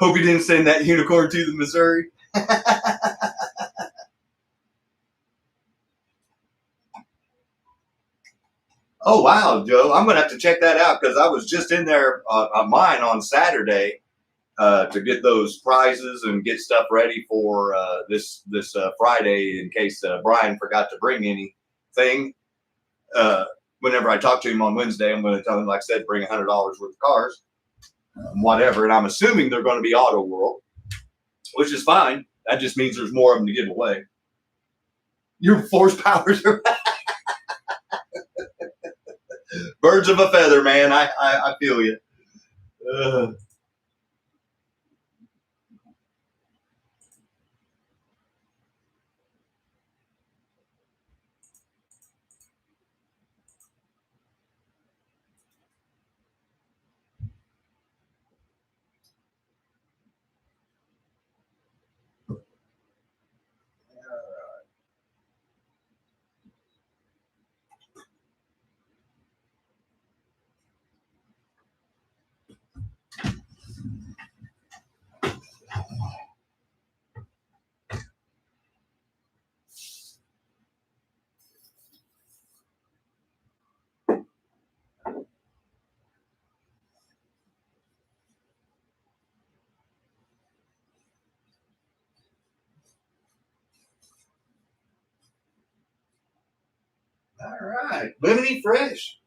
Hope you didn't send that unicorn to the Missouri. Oh, wow, Joe. I'm going to have to check that out because I was just in there on mine on Saturday to get those prizes and get stuff ready for this Friday in case Brian forgot to bring anything. Whenever I talk to him on Wednesday, I'm going to tell him, like I said, bring $100 worth of cars, whatever. And I'm assuming they're going to be Auto World, which is fine. That just means there's more of them to give away. Your force powers are birds of a feather, man. I feel you. All right, Lemony Fresh.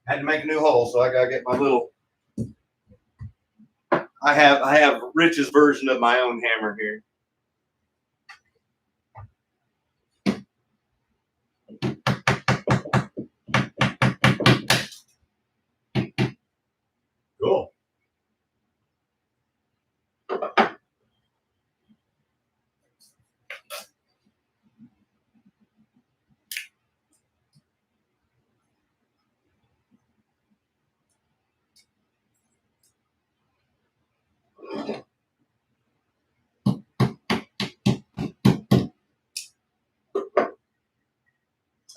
Had to make a new hole, so I gotta get my little. I have Rich's version of my own hammer here. Cool.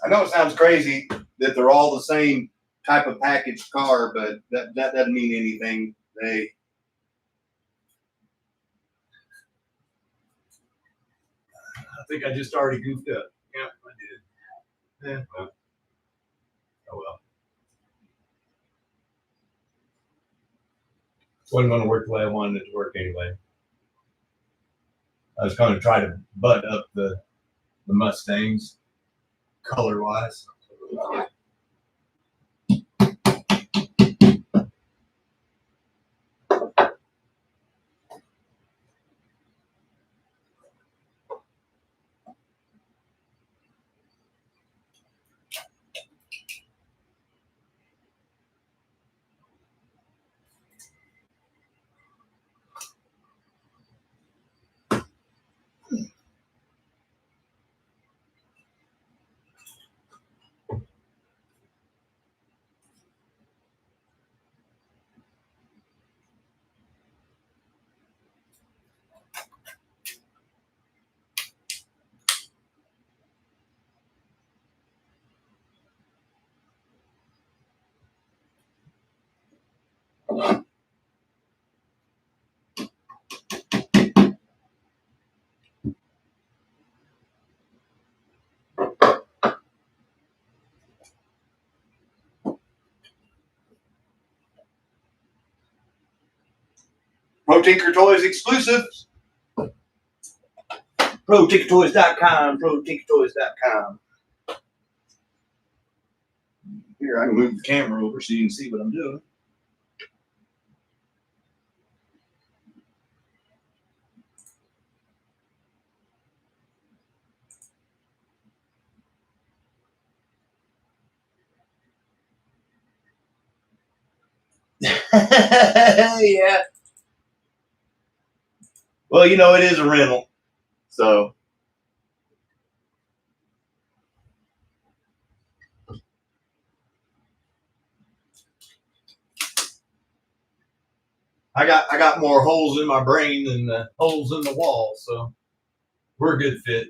I know it sounds crazy that they're all the same type of packaged car, but that doesn't mean anything. I think I just already goofed up. Yeah, I did. Yeah. Well. Oh well. Wasn't going to work the way I wanted it to work anyway. I was going to try to butt up the Mustangs color wise. Pro Tinker Toys exclusives. ProTinkerToys.com. ProTinkerToys.com. Here, I can move the camera over so you can see what I'm doing. Yeah. Well, you know, it is a rental. So I got more holes in my brain than holes in the wall, so we're a good fit.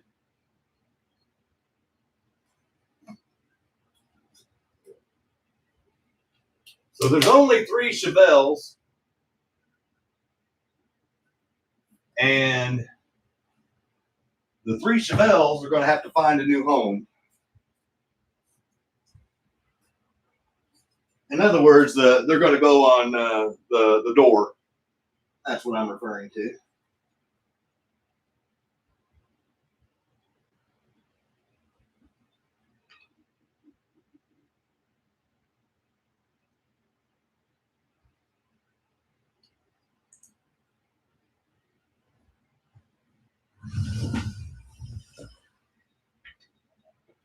So there's only 3 Chevelles, and the 3 Chevelles are going to have to find a new home. In other words, they're going to go on the door. That's what I'm referring to.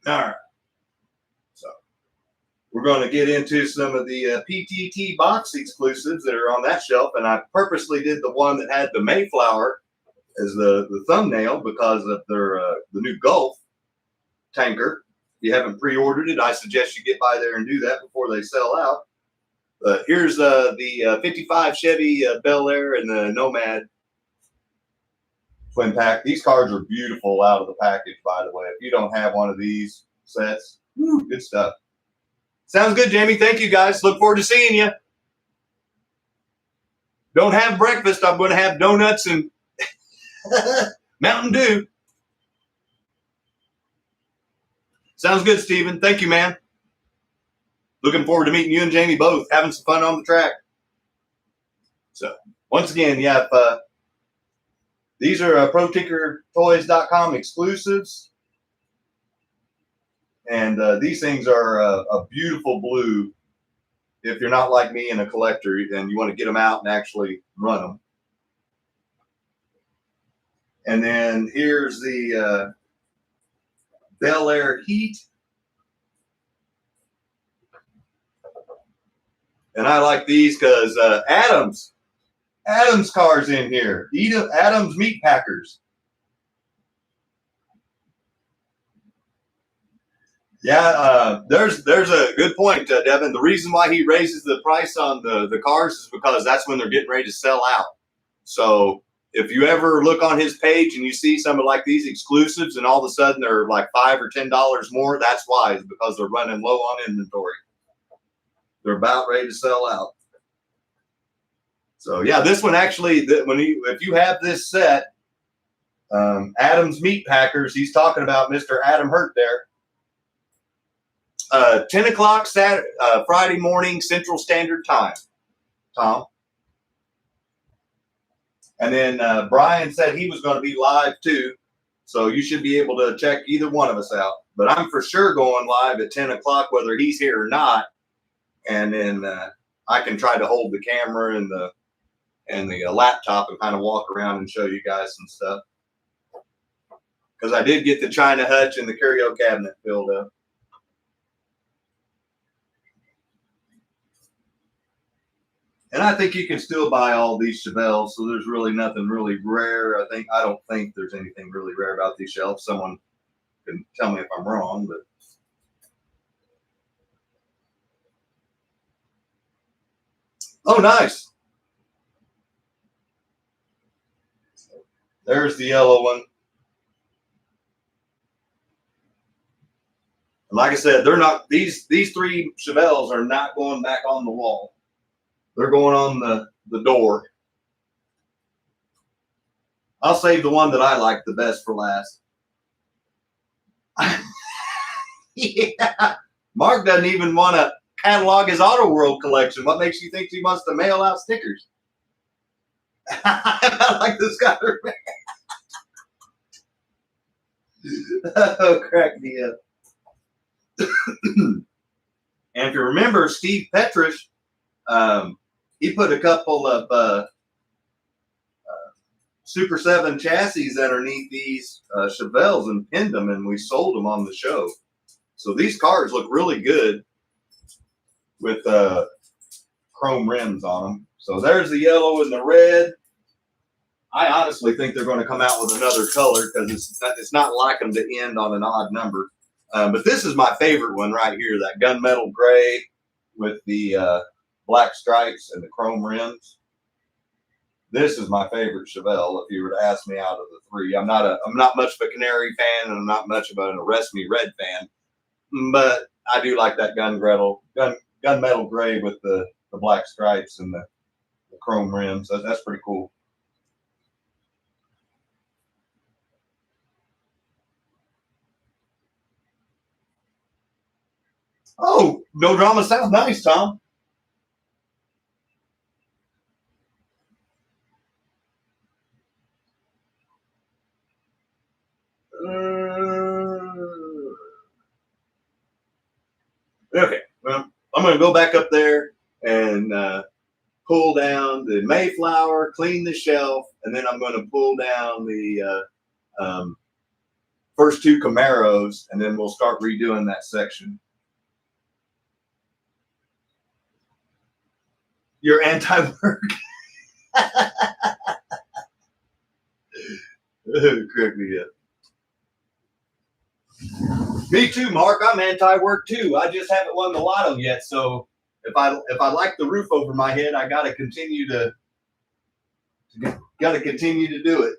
All right. So we're going to get into some of the PTT box exclusives that are on that shelf, and I purposely did the one that had the Mayflower as the thumbnail because of their the new Gulf tanker. If you haven't pre-ordered it, I suggest you get by there and do that before they sell out. Here's the 55 Chevy Bel Air and the Nomad twin pack. These cars are beautiful out of the package, by the way. If you don't have one of these sets, good stuff. Sounds good, Jamie. Thank you, guys. Look forward to seeing you. Don't have breakfast. I'm going to have donuts and Mountain Dew. Sounds good, Steven. Thank you, man. Looking forward to meeting you and Jamie both, having some fun on the track. So, once again, yeah, these are ProTinkerToys.com exclusives. And these things are a beautiful blue. If you're not like me and a collector, and you want to get them out and actually run them. And then here's the Bel Air Heat. And I like these because Adam's car's in here. Adam's Meat Packers. Yeah, there's a good point, Devin. The reason why he raises the price on the cars is because that's when they're getting ready to sell out. So if you ever look on his page and you see some of like these exclusives and all of a sudden they're like $5 or $10 more, that's why, is because they're running low on inventory. They're about ready to sell out. So yeah, this one actually, if you have this set, Adam's Meat Packers, he's talking about Mr. Adam Hurt there. 10 o'clock Friday morning Central Standard Time, Tom. And then Brian said he was going to be live too, so you should be able to check either one of us out. But I'm for sure going live at 10 o'clock, whether he's here or not. And then I can try to hold the camera and the laptop and kind of walk around and show you guys some stuff. Because I did get the China hutch and the curio cabinet filled up. And I think you can still buy all these Chevelles, so there's really nothing really rare. I don't think there's anything really rare about these shelves. Someone can tell me if I'm wrong, but oh, nice. There's the yellow one. And like I said, they're not these 3 Chevelles are not going back on the wall. They're going on the door. I'll save the one that I like the best for last. Yeah. Mark doesn't even want to catalog his Auto World collection. What makes you think he wants to mail out stickers? I like this guy. Oh, crack me up. And if you remember, Steve Petrish, he put a couple of Super 7 chassis underneath these Chevelles and pinned them, and we sold them on the show. So these cars look really good with chrome rims on them. So there's the yellow and the red. I honestly think they're going to come out with another color because it's not like them to end on an odd number. But this is my favorite one right here, that gunmetal gray with the black stripes and the chrome rims. This is my favorite Chevelle. If you were to ask me out of the three, I'm not much of a Canary fan, and I'm not much of an Arrest Me Red fan. But I do like that gunmetal gray with the black stripes and the chrome rims. That's pretty cool. Oh, no drama sounds nice, Tom. Okay, well, I'm going to go back up there and pull down the Mayflower, clean the shelf, and then I'm going to pull down the first two Camaros, and then we'll start redoing that section. You're anti-work. Crack me up. Me too, Mark. I'm anti-work too. I just haven't won the lotto yet, so if I like the roof over my head, I got to continue to do it.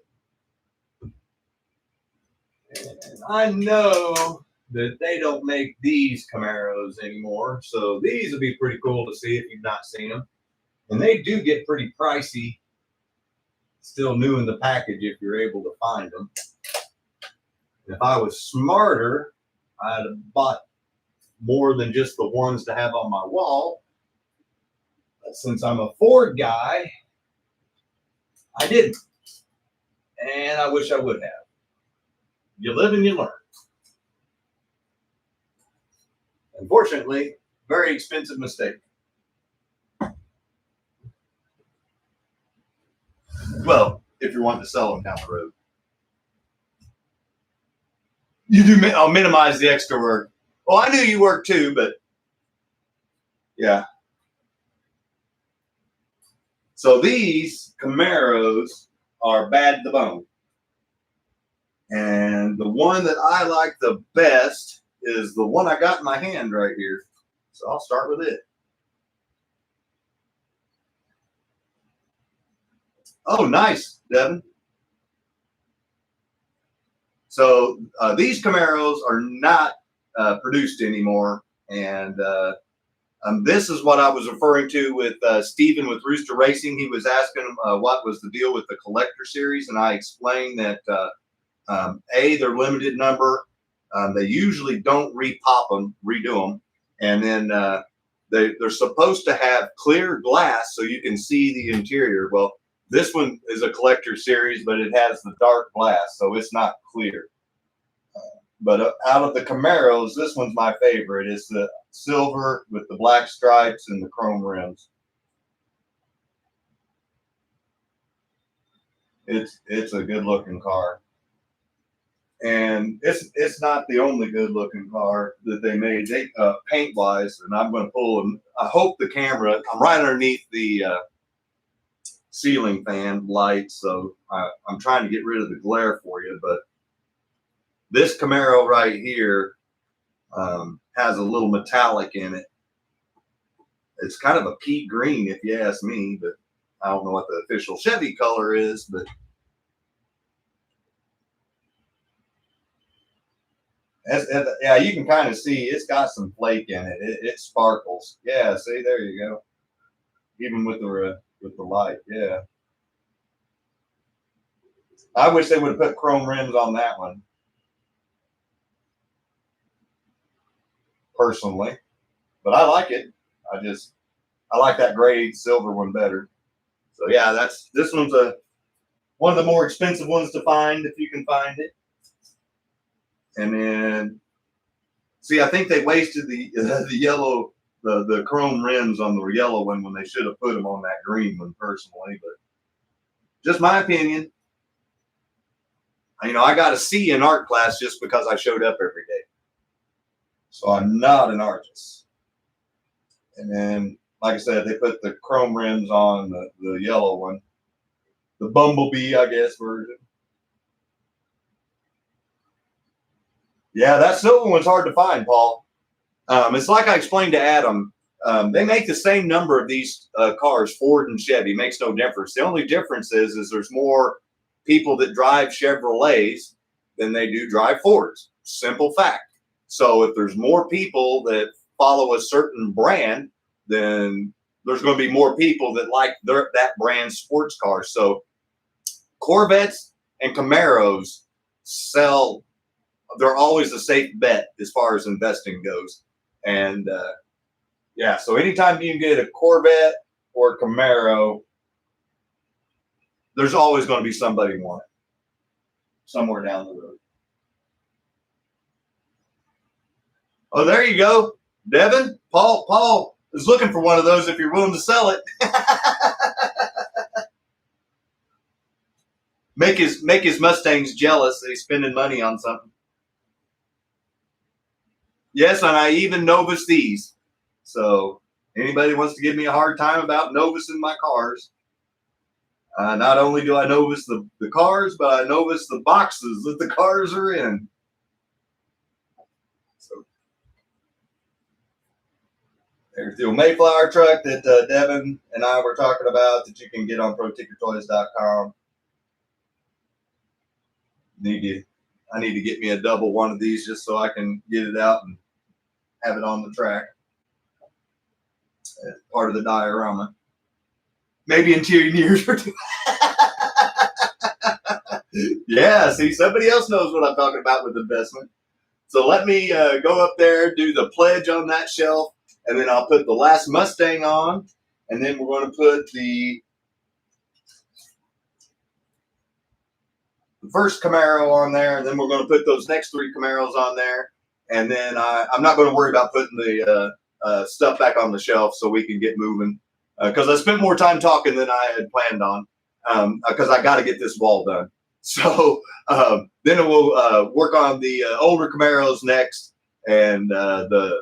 And I know that they don't make these Camaros anymore, so these would be pretty cool to see if you've not seen them. And they do get pretty pricey, still new in the package if you're able to find them. If I was smarter, I'd have bought more than just the ones to have on my wall. But since I'm a Ford guy, I didn't. And I wish I would have. You live and you learn. Unfortunately, very expensive mistake. Well, if you're wanting to sell them down the road. You do. I'll minimize the extra work. Well, I knew you worked too, but yeah. So these Camaros are bad to the bone. And the one that I like the best is the one I got in my hand right here. So I'll start with it. Oh, nice, Devin. So these Camaros are not produced anymore. And this is what I was referring to with Steven with Rooster Racing. He was asking what was the deal with the collector series. And I explained that they're limited number. They usually don't repop them, redo them. And then they're supposed to have clear glass so you can see the interior. Well, this one is a collector series, but it has the dark glass, so it's not clear. But out of the Camaros, this one's my favorite. It's the silver with the black stripes and the chrome rims. It's a good looking car. And it's not the only good looking car that they made. They paint wise, and I'm going to pull them. I hope the camera. I'm right underneath the ceiling fan light, so I'm trying to get rid of the glare for you. But this Camaro right here has a little metallic in it. It's kind of a pea green, if you ask me, but I don't know what the official Chevy color is, but. Yeah, you can kind of see it's got some flake in it. It sparkles. Yeah, see, there you go. even with the light. Yeah, I wish they would have put chrome rims on that one, personally, but I like it. I like that gray silver one better. So yeah, this one's one of the more expensive ones to find if you can find it. And then, see, I think they wasted the yellow, the chrome rims on the yellow one when they should have put them on that green one, personally. But just my opinion. You know, I got a C in art class just because I showed up every day. So I'm not an artist. And then, like I said, they put the chrome rims on the yellow one, the Bumblebee, I guess, version. Yeah, that silver one's hard to find, Paul. It's like I explained to Adam. They make the same number of these cars, Ford and Chevy. Makes no difference. The only difference is there's more people that drive Chevrolets than they do drive Fords. Simple fact. So if there's more people that follow a certain brand, then there's going to be more people that like that brand sports car. So Corvettes and Camaros sell. They're always a safe bet as far as investing goes. And yeah, so anytime you can get a Corvette or a Camaro, there's always going to be somebody want it somewhere down the road. Oh, there you go, Devin. Paul is looking for one of those if you're willing to sell it. Make his Mustangs jealous that he's spending money on something. Yes, and I even novice these. So anybody wants to give me a hard time about novicing my cars, not only do I novice the cars, but I novice the boxes that the cars are in. So there's the Mayflower truck that Devin and I were talking about that you can get on ProTickerToys.com. I need to get me a double one of these just so I can get it out and have it on the track as part of the diorama. Maybe in 2 years or 2. Yeah, see, somebody else knows what I'm talking about with investment. So let me go up there, do the pledge on that shelf, and then I'll put the last Mustang on, and then we're going to put the first Camaro on there, and then we're going to put those next 3 Camaros on there, and then I'm not going to worry about putting the stuff back on the shelf so we can get moving, because I spent more time talking than I had planned on, because I got to get this wall done. So then we'll work on the older Camaros next, and the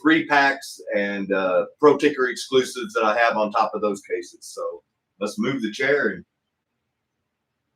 3-packs and Pro Ticker exclusives that I have on top of those cases. So let's move the chair and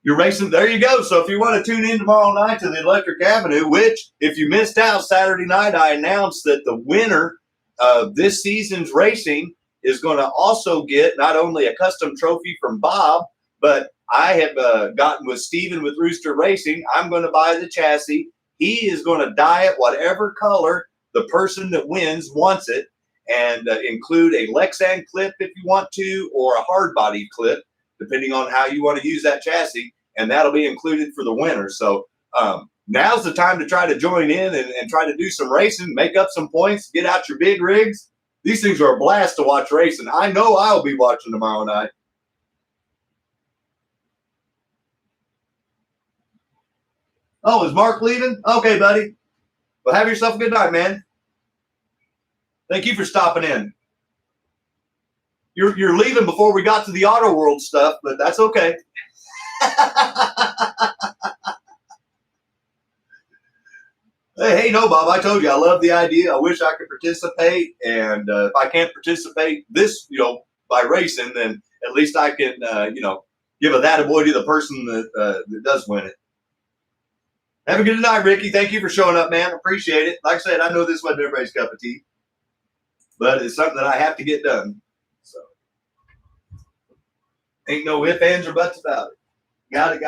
you're racing. There you go. So if you want to tune in tomorrow night to the Electric Avenue, which if you missed out Saturday night, I announced that the winner of this season's racing is going to also get not only a custom trophy from Bob, but I have gotten with Steven with Rooster Racing. I'm going to buy the chassis. He is going to dye it whatever color the person that wins wants it, and include a Lexan clip if you want to, or a hard body clip, depending on how you want to use that chassis. And that'll be included for the winner. So now's the time to try to join in and try to do some racing, make up some points, get out your big rigs. These things are a blast to watch racing. I know I'll be watching tomorrow night. Oh, is Mark leaving? Okay, buddy. Well, have yourself a good night, man. Thank you for stopping in. You're leaving before we got to the auto world stuff, but that's okay. Hey, no, Bob, I told you I love the idea. I wish I could participate, and if I can't participate by racing, then at least I can give a that-a-boy to the person that does win it. Have a good night, Ricky. Thank you for showing up, man. Appreciate it. Like I said, I know this wasn't everybody's cup of tea, but it's something that I have to get done. So ain't no ifs, ands, or buts about it. Gotta.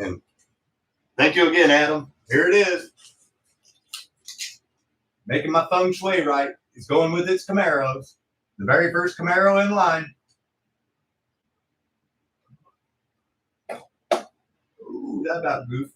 And thank you again, Adam. Here it is. Making my feng shui right. It's going with its Camaros. The very first Camaro in line. Ooh, that about goof.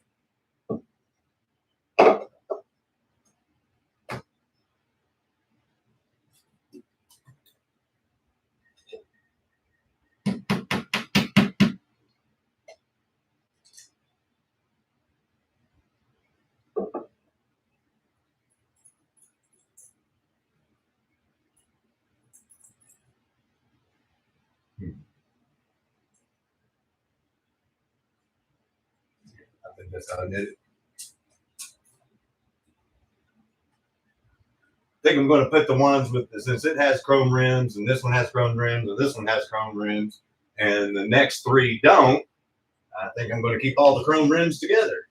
I think that's how I did it. I think I'm going to put the ones with the, since it has chrome rims and this one has chrome rims and this one has chrome rims and the next three don't, I think I'm going to keep all the chrome rims together.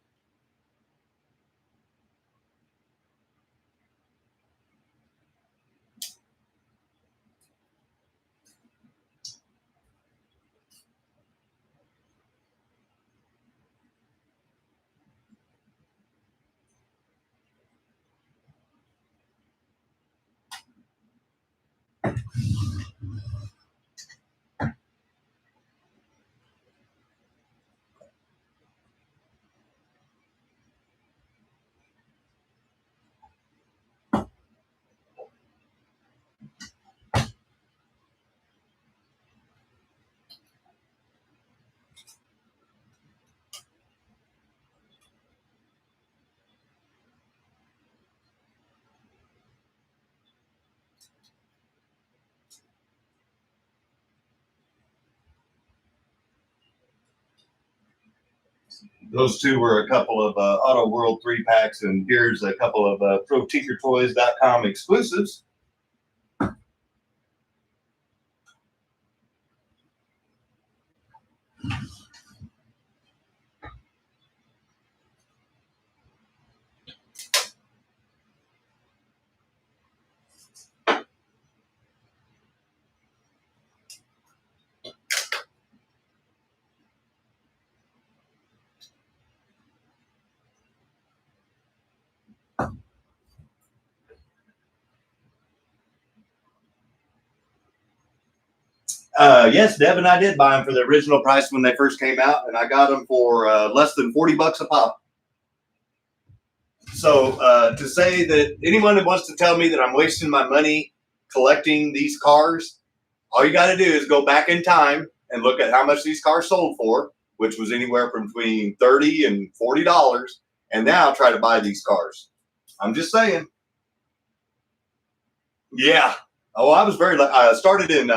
Those two were a couple of Auto World 3-packs, and here's a couple of ProTinkerToys.com exclusives. Yes, Deb and I did buy them for the original price when they first came out, and I got them for less than $40 a pop. So to say that anyone that wants to tell me that I'm wasting my money collecting these cars, all you got to do is go back in time and look at how much these cars sold for, which was anywhere from between $30 and $40, and now try to buy these cars. I'm just saying. Yeah. Oh, I was very. I started in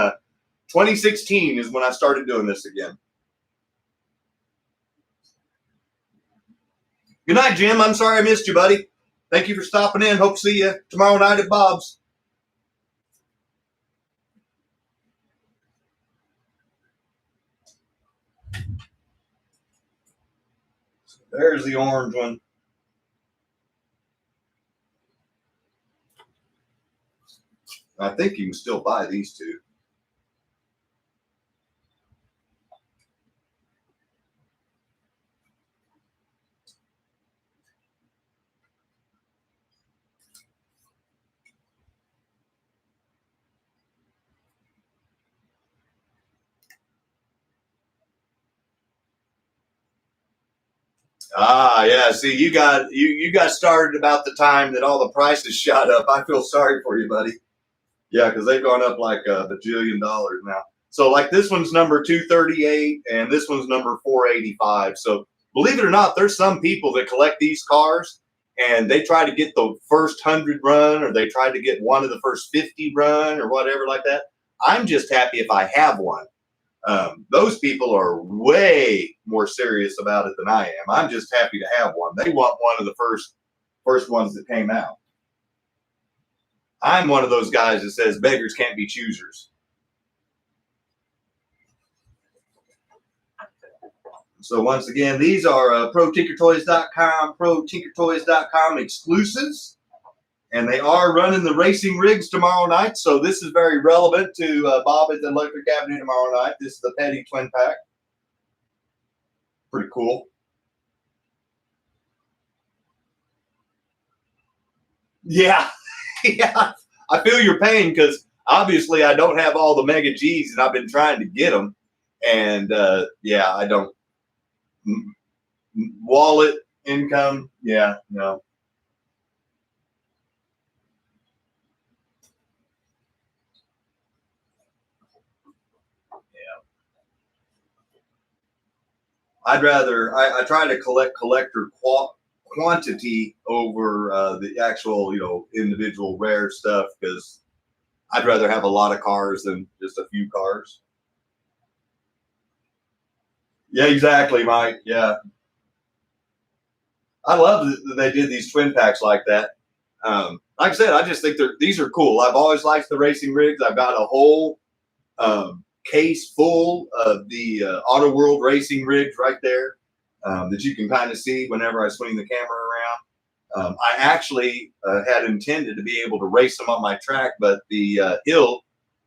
2016 is when I started doing this again. Good night, Jim. I'm sorry I missed you, buddy. Thank you for stopping in. Hope to see you tomorrow night at Bob's. There's the orange one. I think you can still buy these two. Ah, yeah. See, you got started about the time that all the prices shot up. I feel sorry for you, buddy. Yeah, because they've gone up like a bajillion dollars now. So like this one's number 238 and this one's number 485. So believe it or not, there's some people that collect these cars and they try to get the first 100 run, or they try to get one of the first 50 run or whatever like that. I'm just happy if I have one. Those people are way more serious about it than I am. I'm just happy to have one. They want one of the first ones that came out. I'm one of those guys that says beggars can't be choosers. So once again, these are ProTinkerToys.com exclusives, and they are running the racing rigs tomorrow night. So this is very relevant to Bob at the Electric Avenue tomorrow night. This is the Petty Twin Pack. Pretty cool. Yeah, yeah. I feel your pain because obviously I don't have all the Mega Gs, and I've been trying to get them. And yeah, I don't. Wallet, income, yeah, no. I'd rather I try to collect collector quantity over the actual individual rare stuff because I'd rather have a lot of cars than just a few cars. Yeah, exactly, Mike. Yeah, I love that they did these twin packs like that. Like I said, I just think these are cool. I've always liked the racing rigs. I've got a whole case full of the Auto World racing rigs right there that you can kind of see whenever I swing the camera around. I actually had intended to be able to race them on my track, but the hill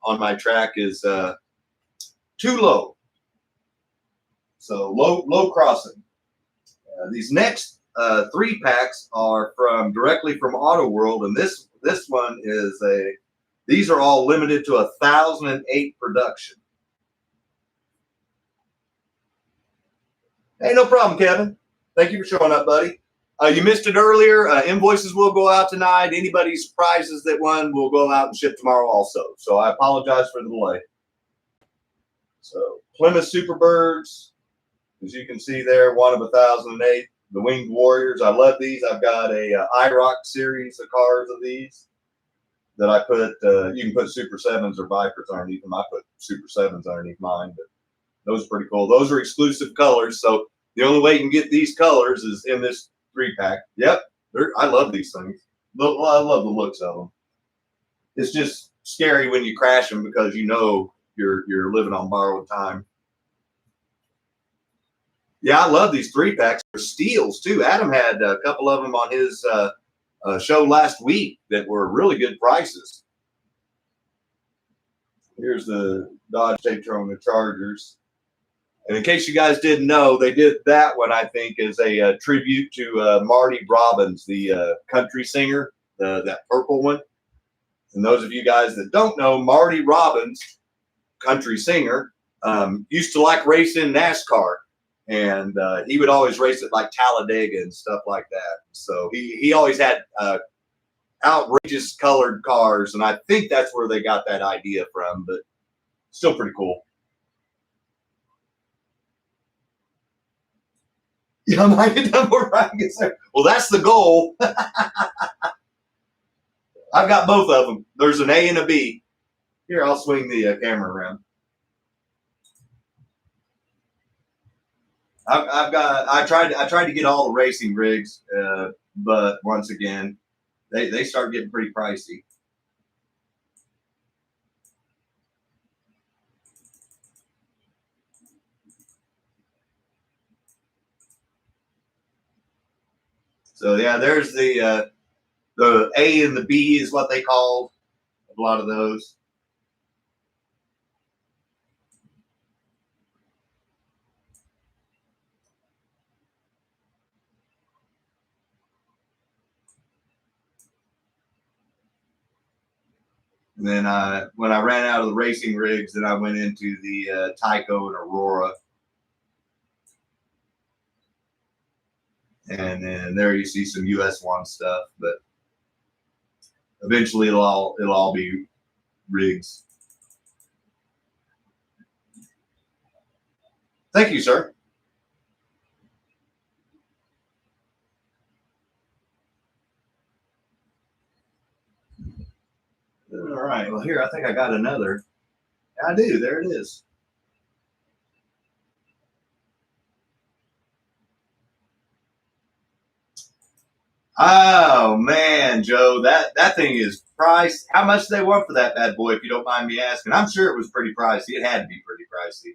on my track is too low. So low crossing. These next 3 packs are directly from Auto World, and this one is these are all limited to 1,008 production. Hey, no problem, Kevin. Thank you for showing up, buddy. You missed it earlier. Invoices will go out tonight. Anybody's prizes that won will go out and ship tomorrow also. So I apologize for the delay. So Plymouth Superbirds, as you can see there, one of 1,008. The Winged Warriors. I love these. I've got a IROC series of cars of these that I put. You can put Super 7s or Vipers underneath them. I put Super 7s underneath mine, but those are pretty cool. Those are exclusive colors. So the only way you can get these colors is in this 3-pack. Yep. I love these things. I love the looks of them. It's just scary when you crash them because you're living on borrowed time. Yeah, I love these 3-packs. They're steals too. Adam had a couple of them on his show last week that were really good prices. Here's the Dodge Daytona Chargers. And in case you guys didn't know, they did that one, I think, as a tribute to Marty Robbins, the country singer, that purple one. And those of you guys that don't know, Marty Robbins, country singer, used to like racing NASCAR. And he would always race at like Talladega and stuff like that. So he always had outrageous colored cars. And I think that's where they got that idea from, but still pretty cool. Yeah, I might get done more rackets there. Well, that's the goal. I've got both of them. There's an A and a B. Here, I'll swing the camera around. I tried to get all the racing rigs, but once again, they start getting pretty pricey. So yeah, there's the A and the B is what they call a lot of those. And then when I ran out of the racing rigs, then I went into the TYCO and Aurora. And then there you see some US1 stuff, but eventually it'll all be rigs. Thank you, sir. All right. Well, here I think I got another. I do. There it is. Oh man, Joe, that thing is priced. How much do they want for that bad boy, if you don't mind me asking? I'm sure it was pretty pricey. It had to be pretty pricey.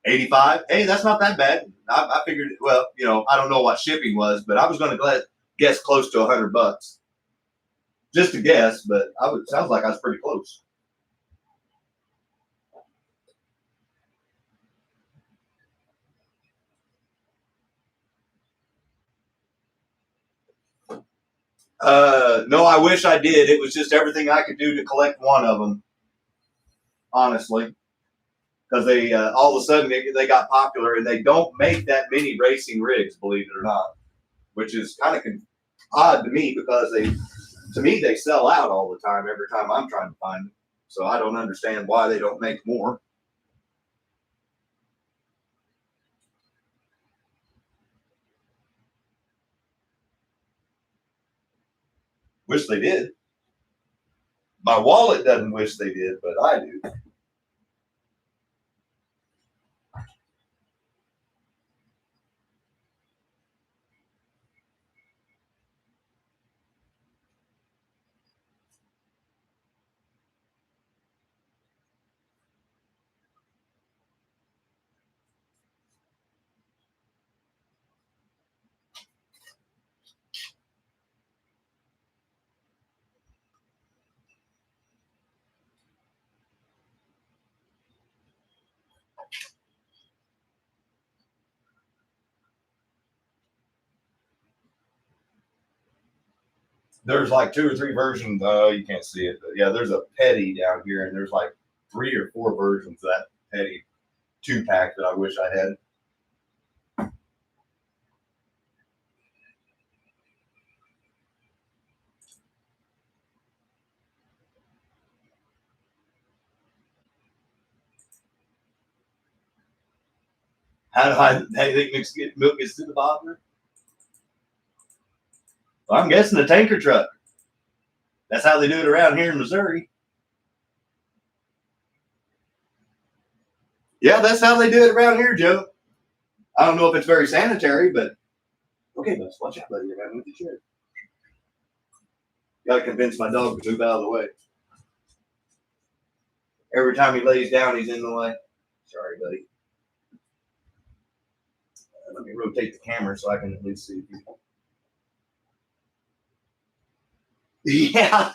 85. Hey, that's not that bad. I figured. Well, I don't know what shipping was, but I was going to guess close to $100. Just a guess, but sounds like I was pretty close. No, I wish I did. It was just everything I could do to collect one of them, honestly. Because they all of a sudden they got popular, and they don't make that many racing rigs, believe it or not, which is kind of odd to me because they sell out all the time every time I'm trying to find them. So I don't understand why they don't make more. Wish they did. My wallet doesn't wish they did, but I do. There's like 2 or 3 versions. You can't see it, but yeah, there's a petty down here, and there's like 3 or 4 versions of that petty 2-pack that I wish I had. How do you think milk gets to the bottom? Well, I'm guessing a tanker truck. That's how they do it around here in Missouri. Yeah, that's how they do it around here, Joe. I don't know if it's very sanitary, but okay, let's watch out, buddy. You're having with the chair. Got to convince my dog to move out of the way. Every time he lays down, he's in the way. Sorry, buddy. Let me rotate the camera so I can at least see people. Yeah.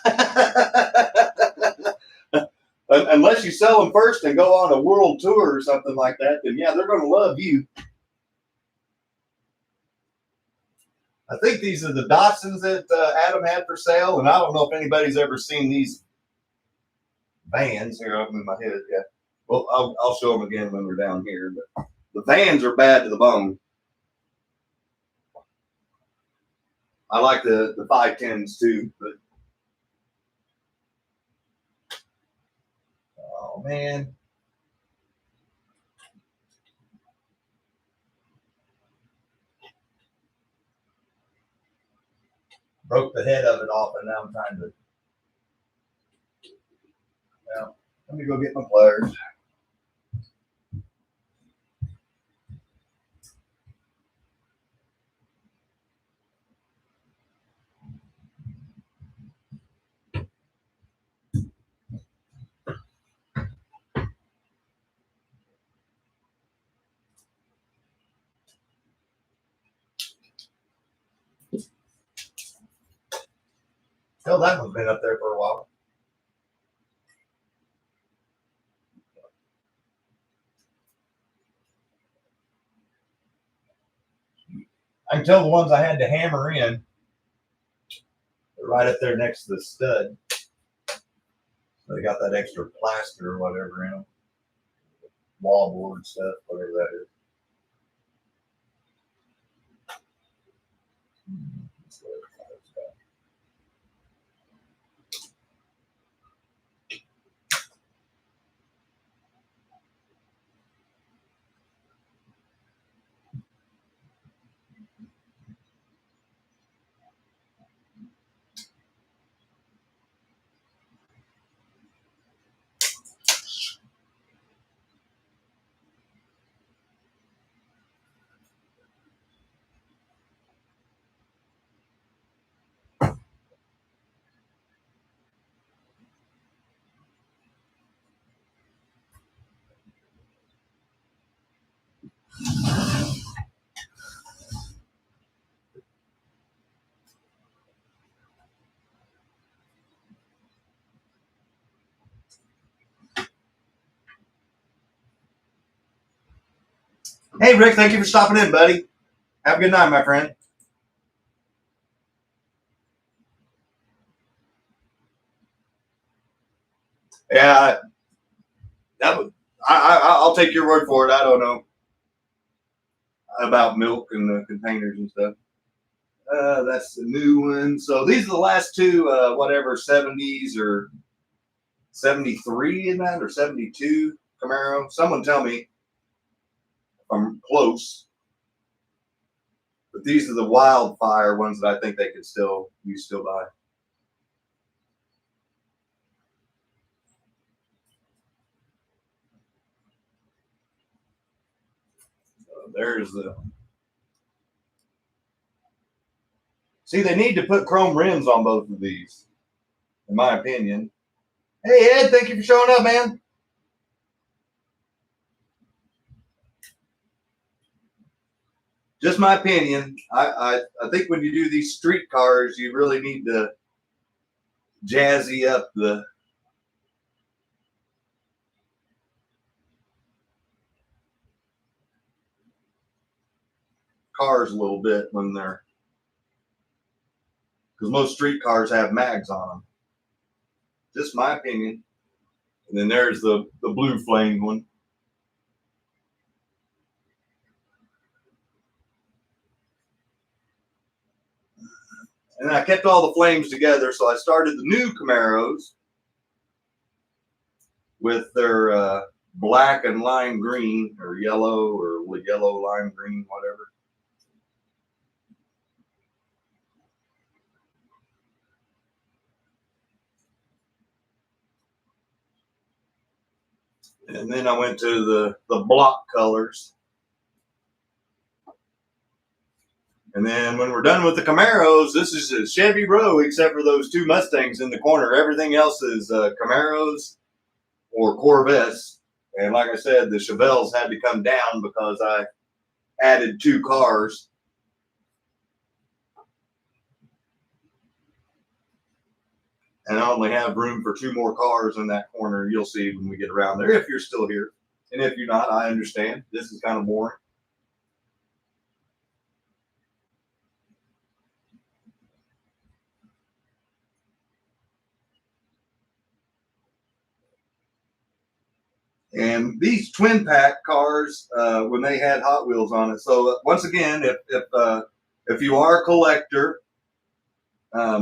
Unless you sell them first and go on a world tour or something like that, then yeah, they're going to love you. I think these are the Datsuns that Adam had for sale, and I don't know if anybody's ever seen these vans. Here, I'll move my head. Yeah. Well, I'll show them again when we're down here. But the vans are bad to the bone. I like the 510s too, but oh man. Broke the head of it off, and now I'm trying to. Well, let me go get my pliers. Hell, that one's been up there for a while. I can tell the ones I had to hammer in. They're right up there next to the stud. So they got that extra plaster or whatever in them. Wallboard stuff, whatever that is. Hey, Rick, thank you for stopping in, buddy. Have a good night, my friend. Yeah, that would, I'll take your word for it. I don't know about milk and the containers and stuff. That's the new one. So these are the last two, whatever, 70s or 73 in that, or 72 Camaro. Someone tell me if I'm close. But these are the wildfire ones that I think they could still buy. So there's the. See, they need to put chrome rims on both of these, in my opinion. Hey Ed, thank you for showing up, man. Just my opinion. I think when you do these street cars, you really need to jazzy up the cars a little bit when they're, because most street cars have mags on them. Just my opinion. And then there's the blue flame one. And I kept all the flames together, so I started the new Camaros with their black and lime green, or yellow lime green, whatever. And then I went to the block colors. And then when we're done with the Camaros, this is a Chevy row except for those two Mustangs in the corner. Everything else is Camaros or Corvettes. And like I said, the Chevelles had to come down because I added two cars. And I only have room for two more cars in that corner. You'll see when we get around there, if you're still here. And if you're not, I understand. This is kind of boring. And these twin pack cars, when they had Hot Wheels on it. So once again, if you are a collector,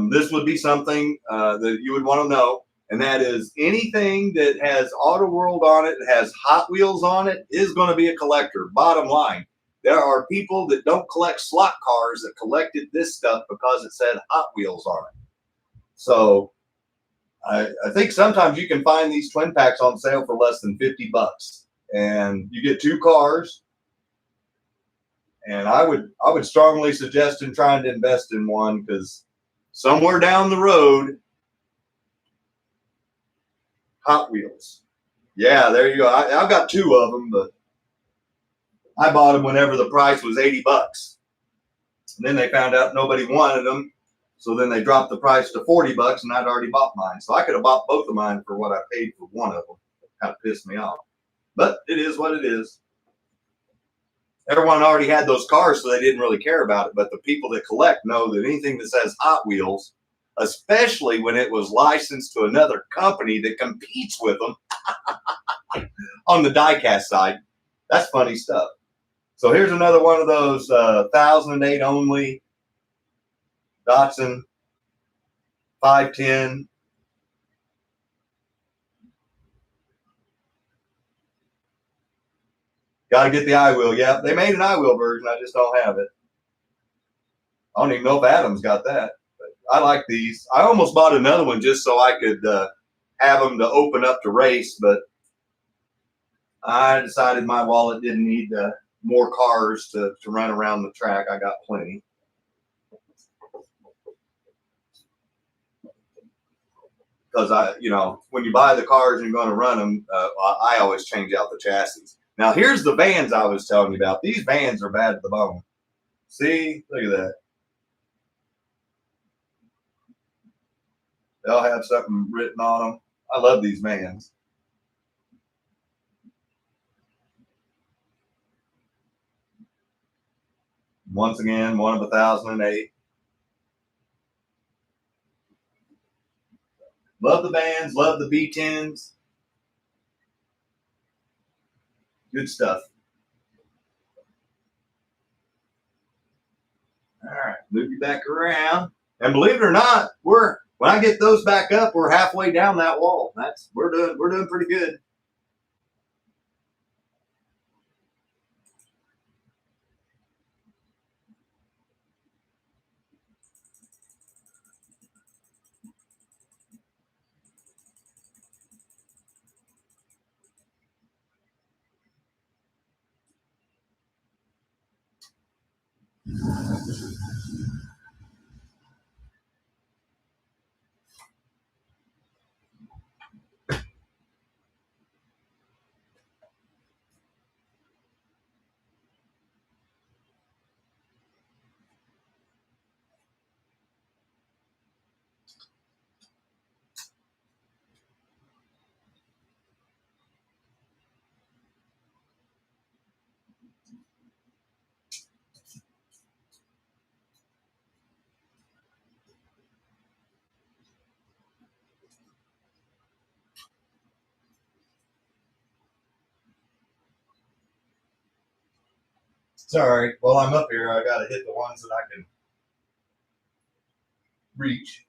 this would be something that you would want to know, and that is anything that has Auto World on it, that has Hot Wheels on it, is going to be a collector. Bottom line, there are people that don't collect slot cars that collected this stuff because it said Hot Wheels on it. So I think sometimes you can find these twin packs on sale for less than $50, and you get two cars. And I would strongly suggest in trying to invest in one, because somewhere down the road, Hot Wheels. Yeah, there you go. I've got two of them, but I bought them whenever the price was $80. And then they found out nobody wanted them. So then they dropped the price to $40, and I'd already bought mine. So I could have bought both of mine for what I paid for one of them. It kind of pissed me off. But it is what it is. Everyone already had those cars, so they didn't really care about it. But the people that collect know that anything that says Hot Wheels, especially when it was licensed to another company that competes with them on the diecast side, that's funny stuff. So here's another one of those 1008 only Datsun 510. Got to get the I-wheel. Yeah, they made an I-wheel version. I just don't have it. I don't even know if Adam's got that. But I like these. I almost bought another one just so I could have them to open up to race, but I decided my wallet didn't need more cars to run around the track. I got plenty. Because when you buy the cars and you're going to run them, I always change out the chassis. Now, here's the vans I was telling you about. These vans are bad to the bone. See? Look at that. They'll have something written on them. I love these vans. Once again, one of 1008. Love the bands, love the B10s. Good stuff. All right, move you back around. And believe it or not, when I get those back up, we're halfway down that wall. We're doing pretty good. Sorry, while I'm up here, I got to hit the ones that I can reach.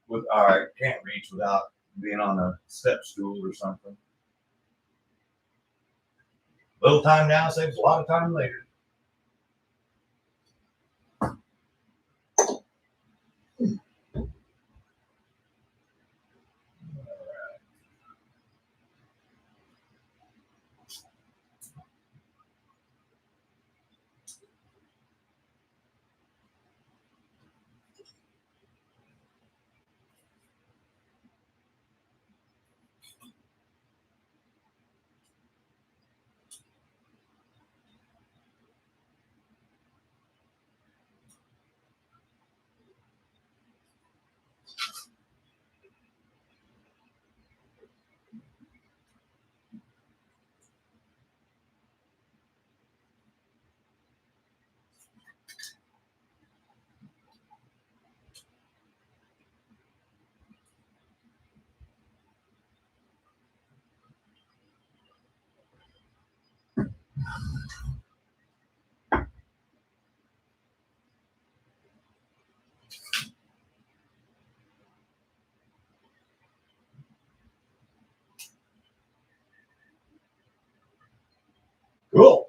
All right, can't reach without being on a step stool or something. Little time now saves a lot of time later. Cool.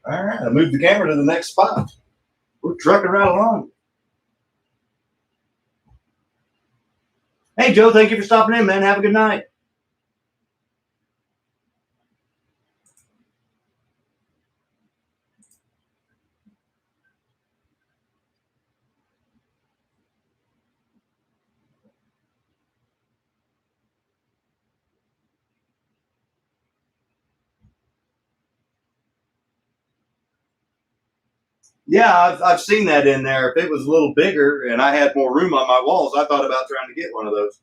All right, I moved the camera to the next spot. We're trucking right along. Hey, Joe, thank you for stopping in, man. Have a good night. Yeah, I've seen that in there. If it was a little bigger and I had more room on my walls, I thought about trying to get one of those.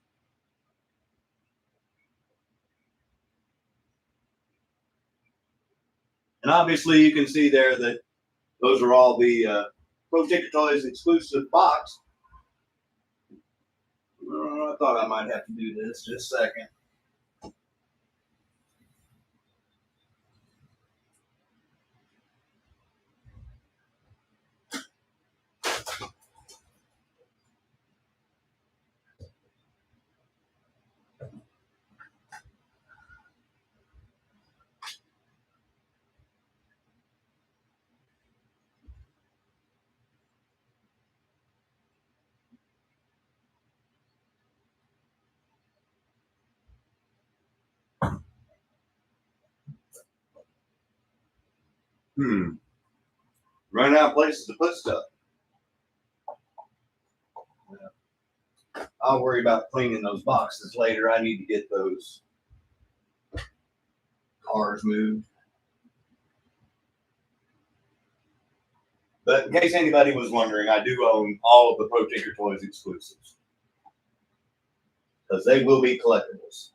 And obviously, you can see there that those are all the Pro Tinker Toys exclusive box. I thought I might have to do this just a second. Running out of places to put stuff. I'll worry about cleaning those boxes later. I need to get those cars moved. But in case anybody was wondering, I do own all of the Pro Tinker Toys exclusives. Because they will be collectibles.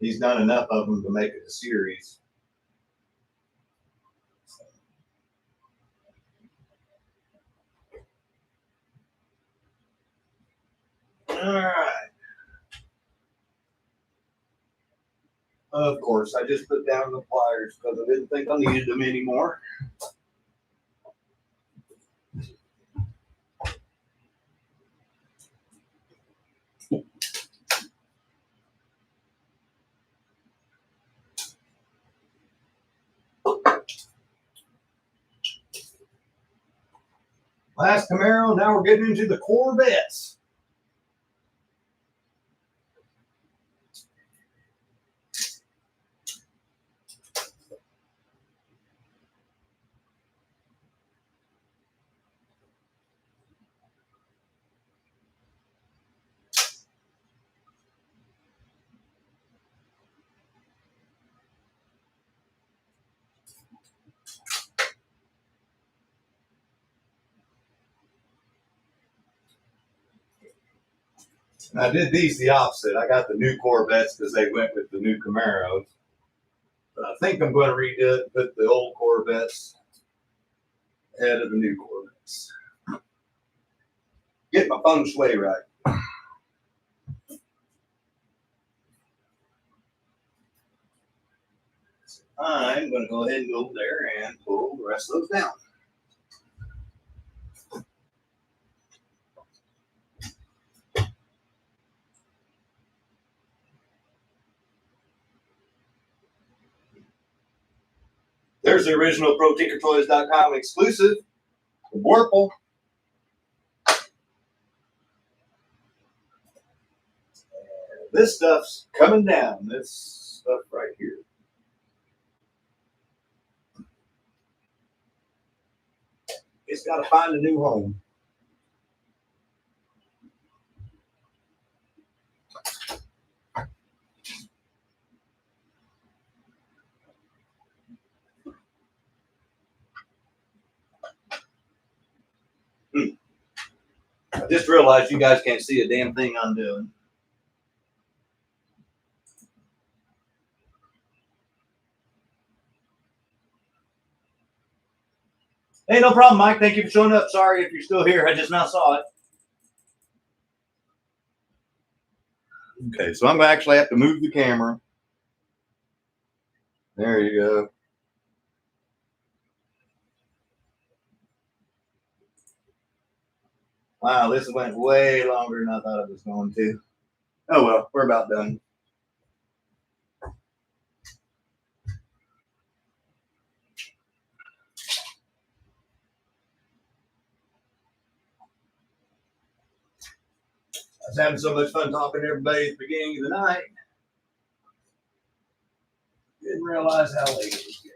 He's done enough of them to make it a series. All right. Of course, I just put down the pliers because I didn't think I needed them anymore. Last Camaro, now we're getting into the Corvettes. And I did these the opposite. I got the new Corvettes because they went with the new Camaros. But I think I'm going to redo it, put the old Corvettes ahead of the new Corvettes. Get my feng shui right. I'm going to go ahead and go over there and pull the rest of those down. There's the original ProTinkerToys.com exclusive, the Warple. This stuff's coming down. This stuff right here. It's got to find a new home. I just realized you guys can't see a damn thing I'm doing. Hey, no problem, Mike. Thank you for showing up. Sorry if you're still here. I just now saw it. Okay, so I'm going to actually have to move the camera. There you go. Wow, this went way longer than I thought it was going to. Oh, well, we're about done. I was having so much fun talking to everybody at the beginning of the night. Didn't realize how late it was getting.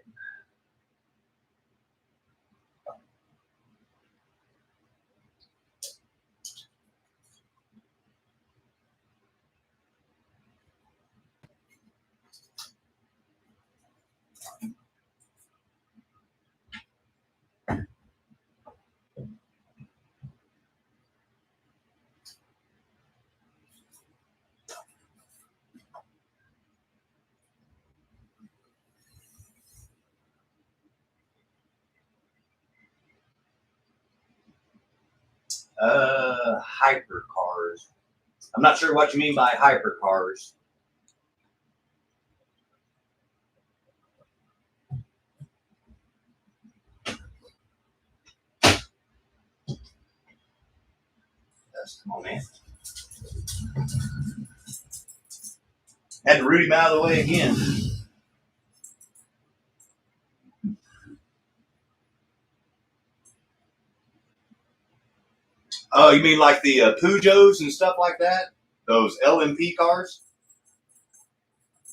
Hypercars. I'm not sure what you mean by hypercars. Come on, man. Had to root him out of the way again. Oh, you mean like the Peugeots and stuff like that? Those LMP cars?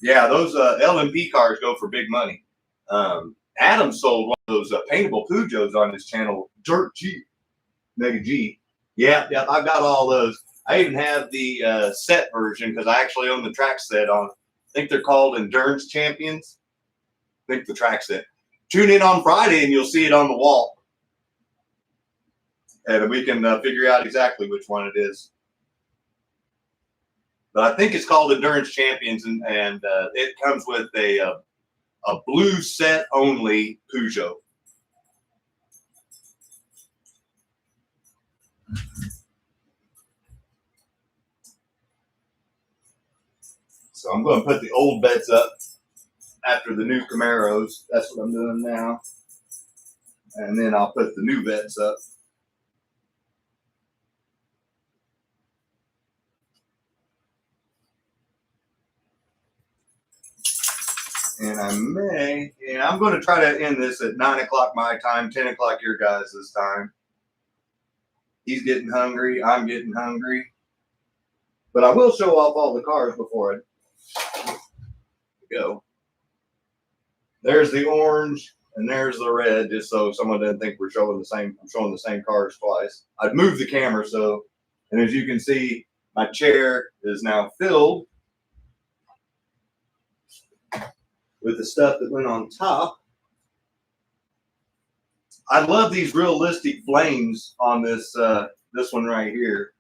Yeah, those LMP cars go for big money. Adam sold one of those paintable Peugeots on his channel, Dirt G, Mega G. Yeah, I've got all those. I even have the set version because I actually own the track set on. I think they're called Endurance Champions. I think the track set. Tune in on Friday and you'll see it on the wall. And we can figure out exactly which one it is. But I think it's called Endurance Champions, and it comes with a blue set only Peugeot. So I'm going to put the old beds up after the new Camaros. That's what I'm doing now. And then I'll put the new vets up. And I'm going to try to end this at 9 o'clock my time, 10 o'clock your guys' time. He's getting hungry. I'm getting hungry. But I will show off all the cars before I go. There's the orange and there's the red, just so someone doesn't think we're showing the same. I'm showing the same cars twice. I've moved the camera and as you can see, my chair is now filled with the stuff that went on top. I love these realistic flames on this one right here.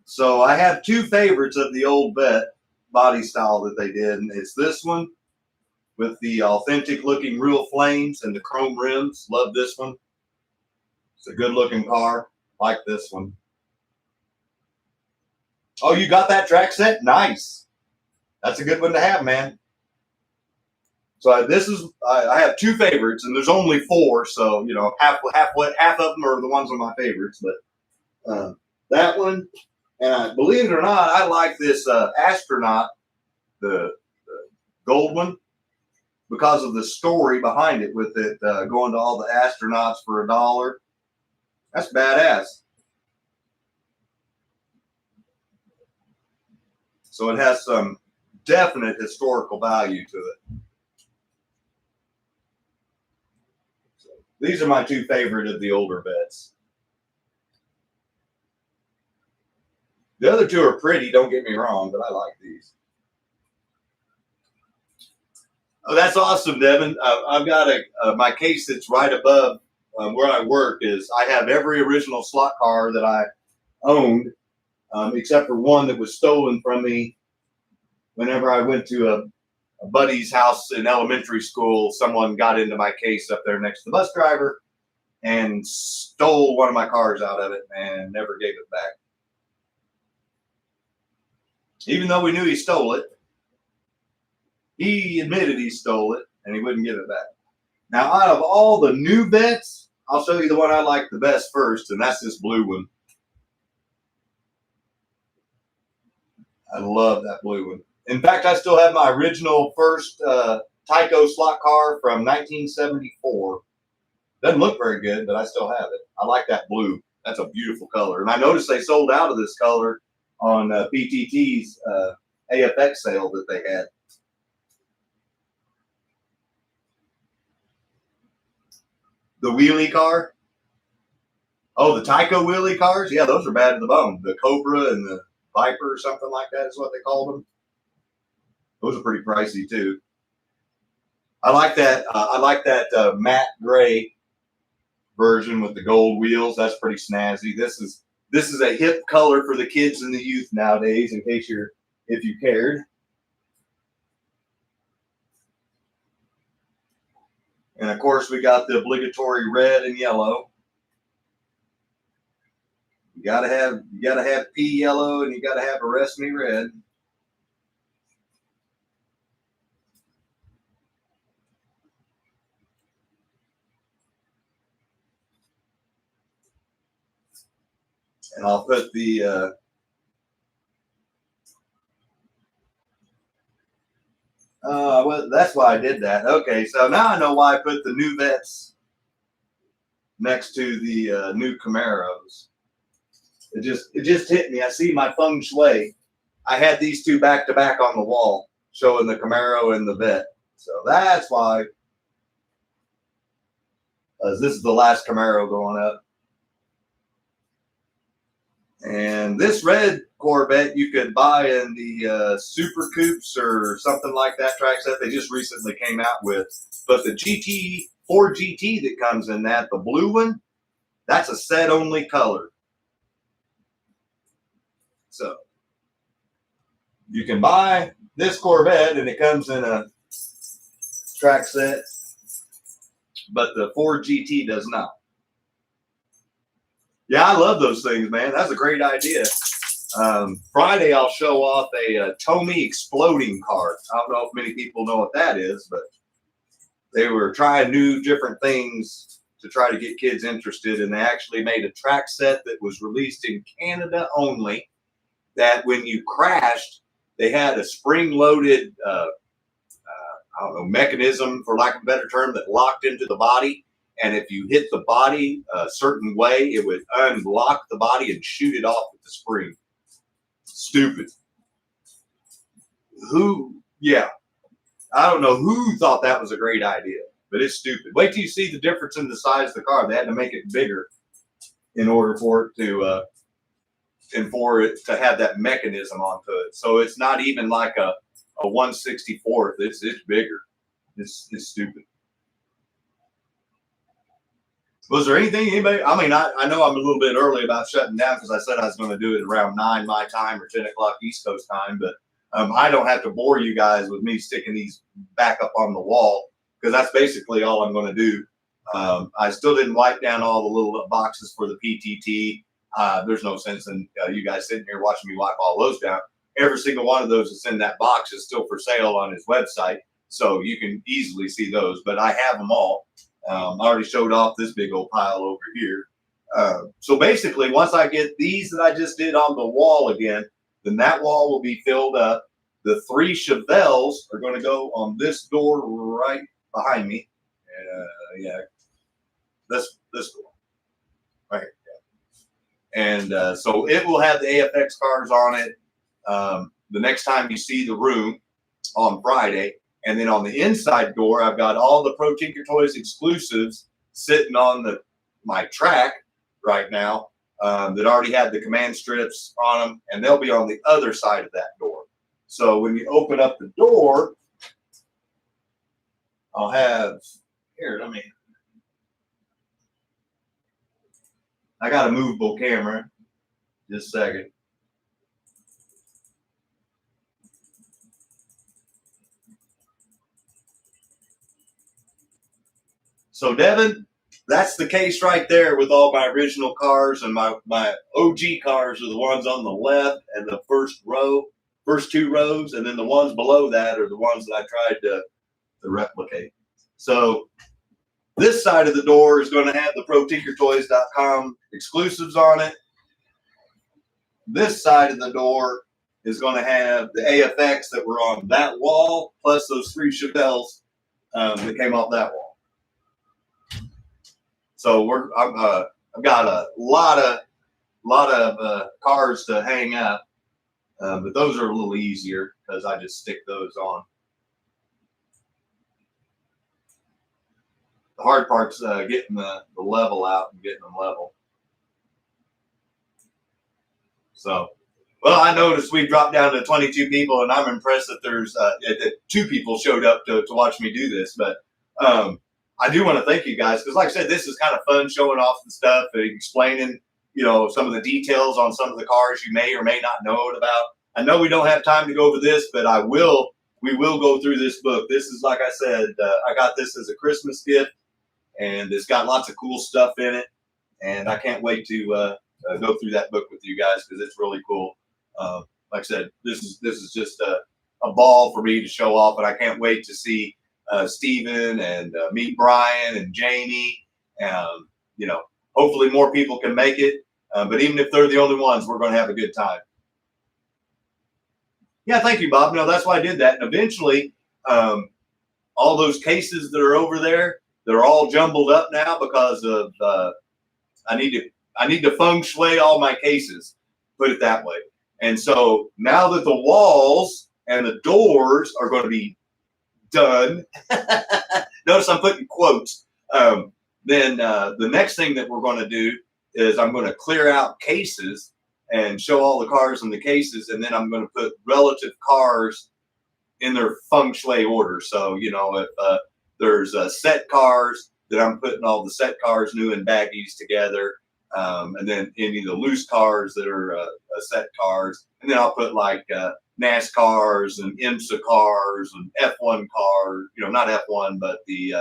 So I have two favorites of the old vet body style that they did, and it's this one with the authentic looking real flames and the chrome rims. Love this one. It's a good looking car. Like this one. Oh, you got that track set? Nice. That's a good one to have, man. So I have two favorites, and there's only four, so you know half of them are the ones of my favorites. But that one, and believe it or not, I like this astronaut, the gold one, because of the story behind it with it going to all the astronauts for $1. That's badass. So it has some definite historical value to it. So these are my two favorite of the older vets. The other two are pretty, don't get me wrong, but I like these. Oh, that's awesome, Devin. I've got my case that's right above where I work. I have every original slot car that I owned, except for one that was stolen from me whenever I went to a buddy's house in elementary school. Someone got into my case up there next to the bus driver and stole one of my cars out of it and never gave it back. Even though we knew he stole it, he admitted he stole it and he wouldn't give it back. Now, out of all the new vets, I'll show you the one I like the best first, and that's this blue one. I love that blue one. In fact, I still have my original first TYCO slot car from 1974. Doesn't look very good, but I still have it. I like that blue. That's a beautiful color. And I noticed they sold out of this color on PTT's AFX sale that they had. The wheelie car. Oh, the TYCO wheelie cars? Yeah, those are bad to the bone. The Cobra and the Viper or something like that is what they called them. Those are pretty pricey too. I like that. Matte gray version with the gold wheels. That's pretty snazzy. This is a hip color for the kids and the youth nowadays. In case if you cared. And of course, we got the obligatory red and yellow. You gotta have pea yellow, and you gotta have arrest me red. And I'll put the well, that's why I did that. Okay, so now I know why I put the new vets next to the new Camaros. It just hit me. I see my feng shui. I had these two back to back on the wall, showing the Camaro and the vet. So that's why. This is the last Camaro going up. And this red Corvette you could buy in the Super Coupes or something like that track set they just recently came out with. But the Ford GT that comes in that, the blue one, that's a set only color. So you can buy this Corvette and it comes in a track set, but the Ford GT does not. Yeah, I love those things, man. That's a great idea. Friday, I'll show off a Tomy exploding car. I don't know if many people know what that is, but they were trying new different things to try to get kids interested, and they actually made a track set that was released in Canada only, that when you crashed, they had a spring-loaded, I don't know, mechanism, for lack of a better term, that locked into the body. And if you hit the body a certain way, it would unlock the body and shoot it off with the spring. Stupid. Yeah. I don't know who thought that was a great idea, but it's stupid. Wait till you see the difference in the size of the car. They had to make it bigger in order for it to, and for it to have that mechanism onto it. So it's not even like a 1/64th. It's bigger. It's stupid. Was there anybody? I mean, I know I'm a little bit early about shutting down because I said I was going to do it around 9 my time or 10 o'clock East Coast time, but I don't have to bore you guys with me sticking these back up on the wall, because that's basically all I'm going to do. I still didn't wipe down all the little boxes for the PTT. There's no sense in you guys sitting here watching me wipe all those down. Every single one of those that's in that box is still for sale on his website, so you can easily see those. But I have them all. I already showed off this big old pile over here. So basically, once I get these that I just did on the wall again, then that wall will be filled up. The 3 Chevelles are going to go on this door right behind me. Yeah, this door right here. And so it will have the AFX cars on it the next time you see the room on Friday. And then on the inside door, I've got all the Pro Tinker Toys exclusives sitting on my track right now that already had the command strips on them, and they'll be on the other side of that door. So when you open up the door, I'll have, here, I got a movable camera. Just a second. So Devin, that's the case right there with all my original cars, and my OG cars are the ones on the left and the first 2 rows, and then the ones below that are the ones that I tried to replicate. So this side of the door is going to have the ProTinkerToys.com exclusives on it. This side of the door is going to have the AFX that were on that wall, plus those 3 Chevelles that came off that wall. So I've got a lot of cars to hang up, but those are a little easier because I just stick those on. The hard part's getting the level out and getting them level. So, well, I noticed we dropped down to 22 people, and I'm impressed that there's that 2 people showed up to watch me do this. But I do want to thank you guys, because like I said, this is kind of fun, showing off the stuff and explaining, some of the details on some of the cars you may or may not know about. I know we don't have time to go over this, but we will go through this book. This is, like I said, I got this as a Christmas gift, and it's got lots of cool stuff in it, and I can't wait to go through that book with you guys, because it's really cool. Like I said, this is just a ball for me to show off, and I can't wait to see Steven and meet Brian and Jamie. Hopefully more people can make it. But even if they're the only ones, we're going to have a good time. Yeah, thank you, Bob. No, that's why I did that. And eventually, all those cases that are over there, they're all jumbled up now because of I need to feng shui all my cases, put it that way. And so now that the walls and the doors are going to be done, notice I'm putting quotes, then the next thing that we're going to do is I'm going to clear out cases and show all the cars in the cases, and then I'm going to put relative cars in their feng shui order. So, if there's set cars, then I'm putting all the set cars, new and baggies, together. And then any of the loose cars that are set cars. And then I'll put like NASCARs and IMSA cars and F1 cars, not F1, but the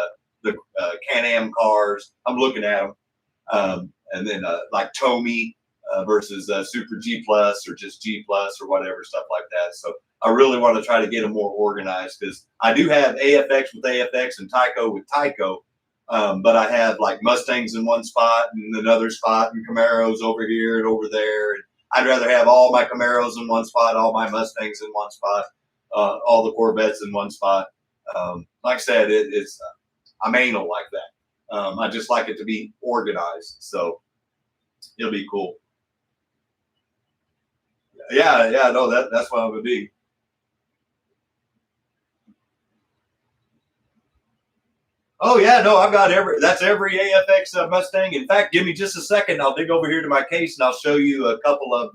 Can-Am cars. I'm looking at them. And then like Tomy versus Super G Plus or just G Plus or whatever, stuff like that. So I really want to try to get them more organized, because I do have AFX with AFX and TYCO with TYCO, but I have like Mustangs in one spot and another spot, and Camaros over here and over there. And I'd rather have all my Camaros in one spot, all my Mustangs in one spot, all the Corvettes in one spot. Like I said, I'm anal like that. I just like it to be organized, so it'll be cool. Yeah, no, that's what it would be. Oh yeah, no, I've got that's every AFX Mustang. In fact, give me just a second. I'll dig over here to my case and I'll show you a couple of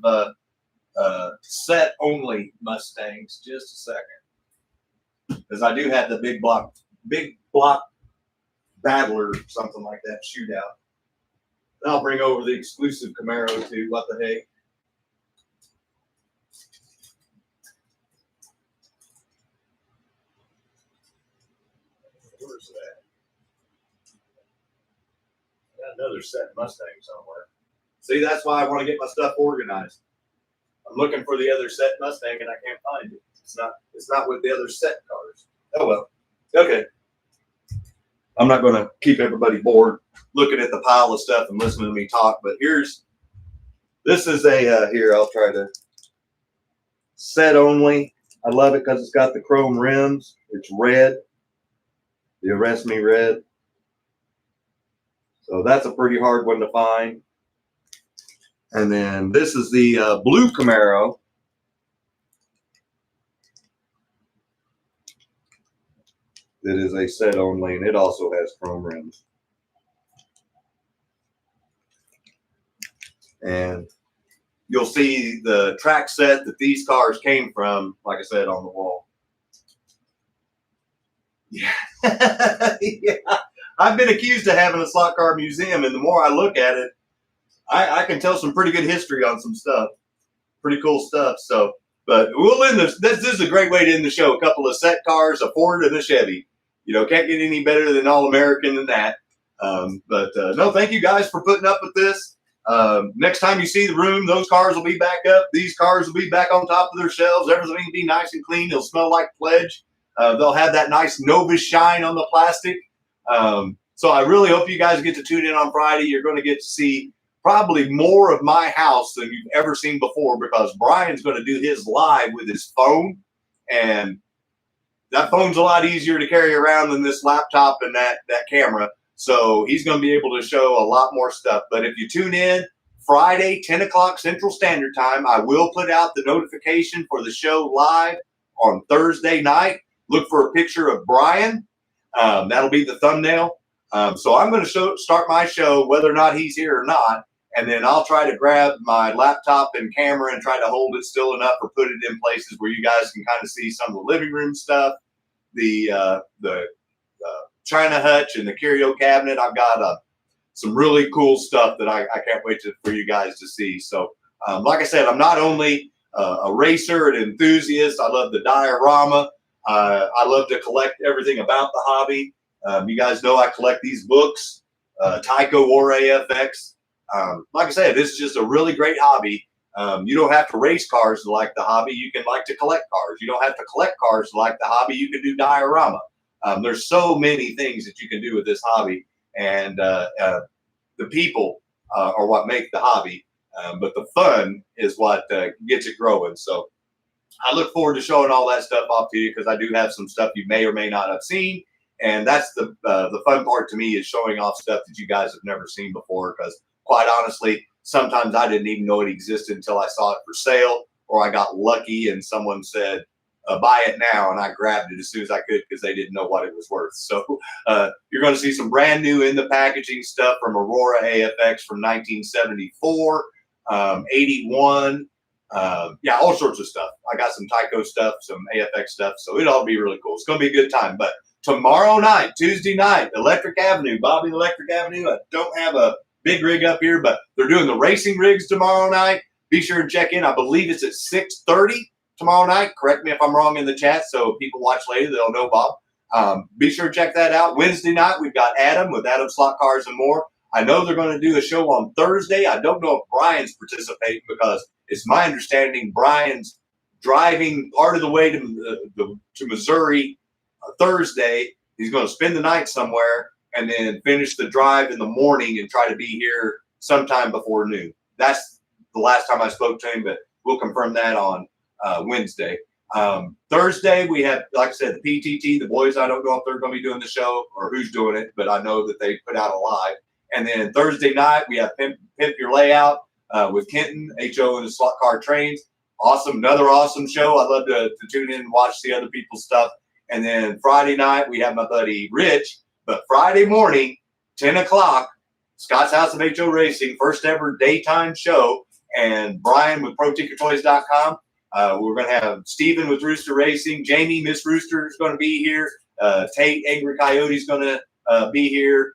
set only Mustangs. Just a second, because I do have the big block battler, something like that, shootout. And I'll bring over the exclusive Camaro too. What the heck? Where's that? Got another set Mustang somewhere. See, that's why I want to get my stuff organized. I'm looking for the other set Mustang and I can't find it. It's not with the other set cars. Oh well. Okay. I'm not going to keep everybody bored looking at the pile of stuff and listening to me talk, but this is a here, I'll try to set only. I love it because it's got the chrome rims. It's red. The Arrest Me red. So that's a pretty hard one to find. And then this is the blue Camaro. That is a set only, and it also has chrome rims. And you'll see the track set that these cars came from, like I said, on the wall. Yeah. Yeah. I've been accused of having a slot car museum, and the more I look at it, I can tell some pretty good history on some stuff. Pretty cool stuff. So, but we'll end this. This is a great way to end the show. A couple of set cars, a Ford and a Chevy. You know, can't get any better than All-American than that. No, thank you guys for putting up with this. Next time you see the room, those cars will be back up. These cars will be back on top of their shelves. Everything will be nice and clean. It'll smell like Pledge. They'll have that nice Nova shine on the plastic. So I really hope you guys get to tune in on Friday. You're going to get to see probably more of my house than you've ever seen before, because Brian's going to do his live with his phone, and that phone's a lot easier to carry around than this laptop and that camera. So he's going to be able to show a lot more stuff. But if you tune in Friday, 10 o'clock Central Standard Time, I will put out the notification for the show live on Thursday night. Look for a picture of Brian. That'll be the thumbnail. So I'm going to start my show whether or not he's here or not. And then I'll try to grab my laptop and camera and try to hold it still enough or put it in places where you guys can kind of see some of the living room stuff, the China hutch and the curio cabinet. I've got some really cool stuff that I can't wait for you guys to see. So like I said, I'm not only a racer and enthusiast. I love the diorama. I love to collect everything about the hobby. You guys know I collect these books, TYCO or AFX. Like I said, this is just a really great hobby. You don't have to race cars to like the hobby. You can like to collect cars. You don't have to collect cars to like the hobby. You can do diorama. There's so many things that you can do with this hobby, and the people are what make the hobby. But the fun is what gets it growing. So I look forward to showing all that stuff off to you, because I do have some stuff you may or may not have seen. And that's the fun part to me, is showing off stuff that you guys have never seen before, because quite honestly, sometimes I didn't even know it existed until I saw it for sale, or I got lucky and someone said, buy it now, and I grabbed it as soon as I could because they didn't know what it was worth. So you're going to see some brand new in the packaging stuff from Aurora AFX from 1974, 81. Yeah, all sorts of stuff. I got some TYCO stuff, some AFX stuff, so it'll all be really cool. It's going to be a good time. But tomorrow night, Tuesday night, Electric Avenue, Bobby Electric Avenue. I don't have a big rig up here, but they're doing the racing rigs tomorrow night. Be sure and check in. I believe it's at 6:30 tomorrow night. Correct me if I'm wrong in the chat, so people watch later, they'll know Bob. Be sure to check that out. Wednesday night, we've got Adam with Adam Slot Cars and More. I know they're going to do a show on Thursday. I don't know if Brian's participating because it's my understanding Brian's driving part of the way to Missouri Thursday. He's going to spend the night somewhere and then finish the drive in the morning and try to be here sometime before noon. That's the last time I spoke to him, but we'll confirm that on Wednesday. Thursday, we have, like I said, the PTT, the boys. I don't know if they're going to be doing the show or who's doing it, but I know that they put out a live. And then Thursday night, we have Pimp Your Layout with Kenton, HO and the Slot Car Trains. Awesome, another awesome show. I love to tune in and watch the other people's stuff. And then Friday night, we have my buddy Rich. But Friday morning, 10 o'clock, Scott's House of HO Racing, first ever daytime show. And Brian with ProTickerToys.com. We're going to have Steven with Rooster Racing. Jamie, Miss Rooster, is going to be here. Tate, Angry Coyote, is going to be here.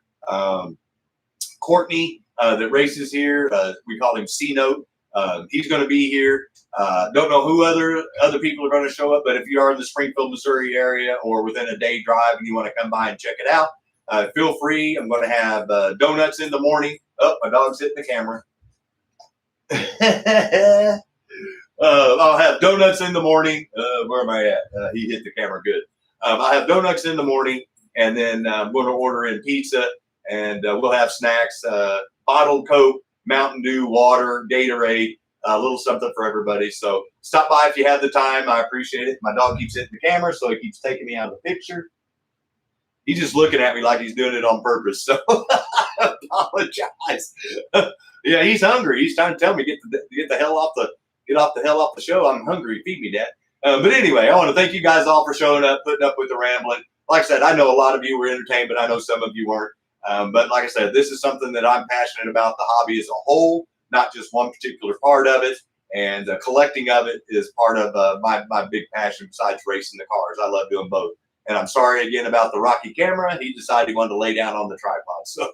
Courtney, that races here. We call him C-Note. He's going to be here. Don't know who other people are going to show up, but if you are in the Springfield, Missouri area or within a day drive and you want to come by and check it out, feel free. I'm going to have donuts in the morning. Oh, my dog's hitting the camera. I'll have donuts in the morning. Where am I at? He hit the camera good. I have donuts in the morning, and then I'm going to order in pizza, and we'll have snacks, bottled Coke, Mountain Dew, water, Gatorade, a little something for everybody. So stop by if you have the time. I appreciate it. My dog keeps hitting the camera, so he keeps taking me out of the picture. He's just looking at me like he's doing it on purpose. So I apologize. Yeah, he's hungry. He's trying to tell me get the hell off the show. I'm hungry. Feed me, Dad. But anyway, I want to thank you guys all for showing up, putting up with the rambling. Like I said, I know a lot of you were entertained, but I know some of you weren't. But like I said, this is something that I'm passionate about, the hobby as a whole, not just one particular part of it. And collecting of it is part of my big passion besides racing the cars. I love doing both. And I'm sorry again about the rocky camera. He decided he wanted to lay down on the tripod. So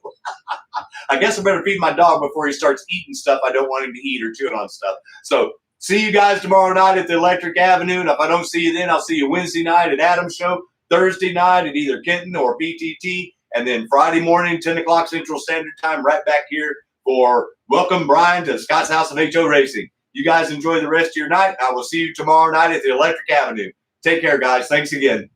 I guess I better feed my dog before he starts eating stuff I don't want him to eat or chewing on stuff. So see you guys tomorrow night at the Electric Avenue. And if I don't see you then, I'll see you Wednesday night at Adam's show, Thursday night at either Kenton or PTT. And then Friday morning, 10 o'clock Central Standard Time, right back here for Welcome Brian to Scott's House of HO Racing. You guys enjoy the rest of your night. I will see you tomorrow night at the Electric Avenue. Take care, guys. Thanks again.